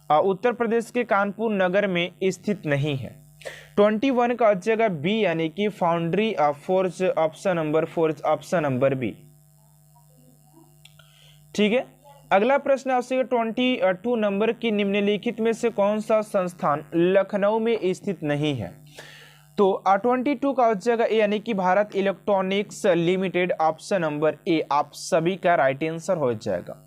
उत्तर प्रदेश के कानपुर नगर में स्थित नहीं है। 21 का जगह बी यानी कि foundry forge option number B. ठीक है, अगला प्रश्न आपसे 22 नंबर की निम्नलिखित में से कौन सा संस्थान लखनऊ में स्थित नहीं है। तो 22 का जगह ए यानी कि Bharat electronics limited option number ए आप सभी का राइट आंसर हो जाएगा।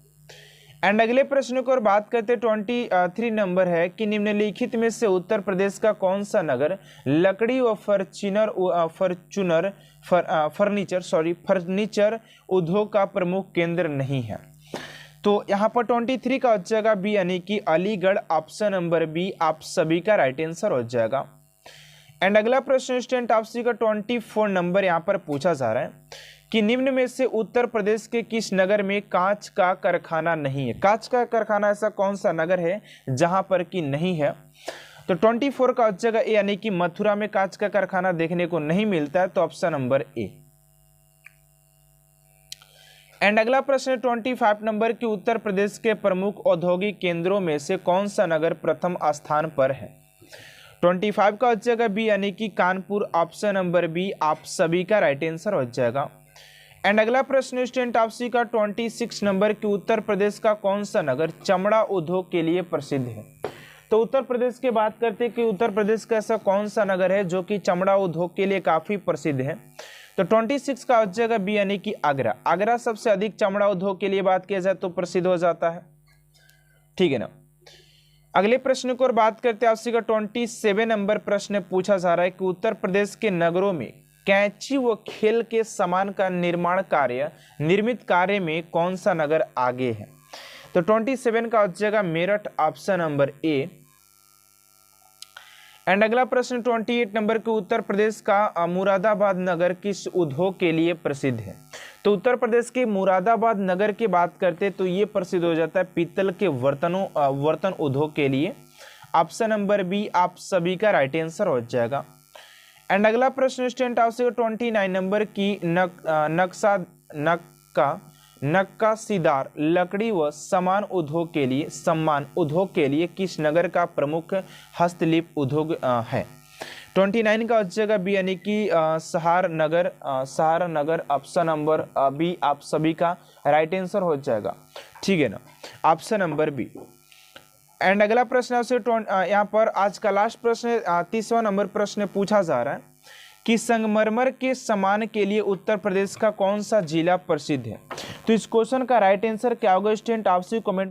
एंड अगले प्रश्न को और बात करते 23 नंबर है कि निम्नलिखित में से उत्तर प्रदेश का कौन सा नगर लकड़ी व फर्नीचर उद्योग का प्रमुख केंद्र नहीं है। तो यहाँ पर 23 का जगह बी यानी कि अलीगढ़ ऑप्शन नंबर बी आप सभी का राइट आंसर हो जाएगा। एंड अगला प्रश्न स्टूडेंट आपसे का 24 नंबर यहाँ पर पूछा जा रहा है कि निम्न में से उत्तर प्रदेश के किस नगर में कांच का कारखाना नहीं है। कांच का कारखाना ऐसा कौन सा नगर है जहां पर कि नहीं है। तो 24 का जगह ए यानी कि मथुरा में कांच का कारखाना देखने को नहीं मिलता है, तो ऑप्शन नंबर ए। एंड अगला प्रश्न 25 नंबर की उत्तर प्रदेश के प्रमुख औद्योगिक केंद्रों में से कौन सा नगर प्रथम स्थान पर है। 25 का जगह बी यानी कि कानपुर ऑप्शन नंबर बी आप सभी का राइट आंसर हो जाएगा। एंड अगला प्रश्न स्टूडेंट आपसी का 26 नंबर की उत्तर प्रदेश का कौन सा नगर चमड़ा उद्योग के लिए प्रसिद्ध है। तो उत्तर प्रदेश की बात करते हैं कि उत्तर प्रदेश का ऐसा कौन सा नगर है जो कि चमड़ा उद्योग के लिए काफी प्रसिद्ध है। तो 26 का जगह बी यानी कि आगरा। आगरा सबसे अधिक चमड़ा उद्योग के लिए बात किया जाए तो प्रसिद्ध हो जाता है। ठीक है ना। अगले प्रश्न को और बात करते हैं आपसे का 27 नंबर प्रश्न पूछा जा रहा है कि उत्तर प्रदेश के नगरों में कैंची व खेल के सामान का निर्मित कार्य में कौन सा नगर आगे है। तो 27 का जगह Meerut option number A. And अगला प्रश्न 28 नंबर के उत्तर प्रदेश का मुरादाबाद नगर किस उद्योग के लिए प्रसिद्ध है। तो उत्तर प्रदेश के मुरादाबाद नगर की बात करते तो ये प्रसिद्ध हो जाता है पीतल के वर्तन उद्योग के लिए। ऑप्शन नंबर बी आप सभी का राइट आंसर हो जाएगा। एंड अगला प्रश्न स्टूडेंट आपसे 29 नंबर की नक्काशीदार लकड़ी व सम्मान उद्योग के लिए किस नगर का प्रमुख हस्तलिप उद्योग है। 29 का जगह बी यानी कि सहारनगर ऑप्शन नंबर बी आप सभी का राइट आंसर हो जाएगा। ठीक है ना, ऑप्शन नंबर बी। एंड अगला प्रश्न आपसे यहाँ पर आज का लास्ट प्रश्न 30वां नंबर प्रश्न पूछा जा रहा है कि संगमरमर के सामान के लिए उत्तर प्रदेश का कौन सा जिला प्रसिद्ध है। तो इस क्वेश्चन का राइट आंसर क्या होगा स्टूडेंट आपसे कमेंट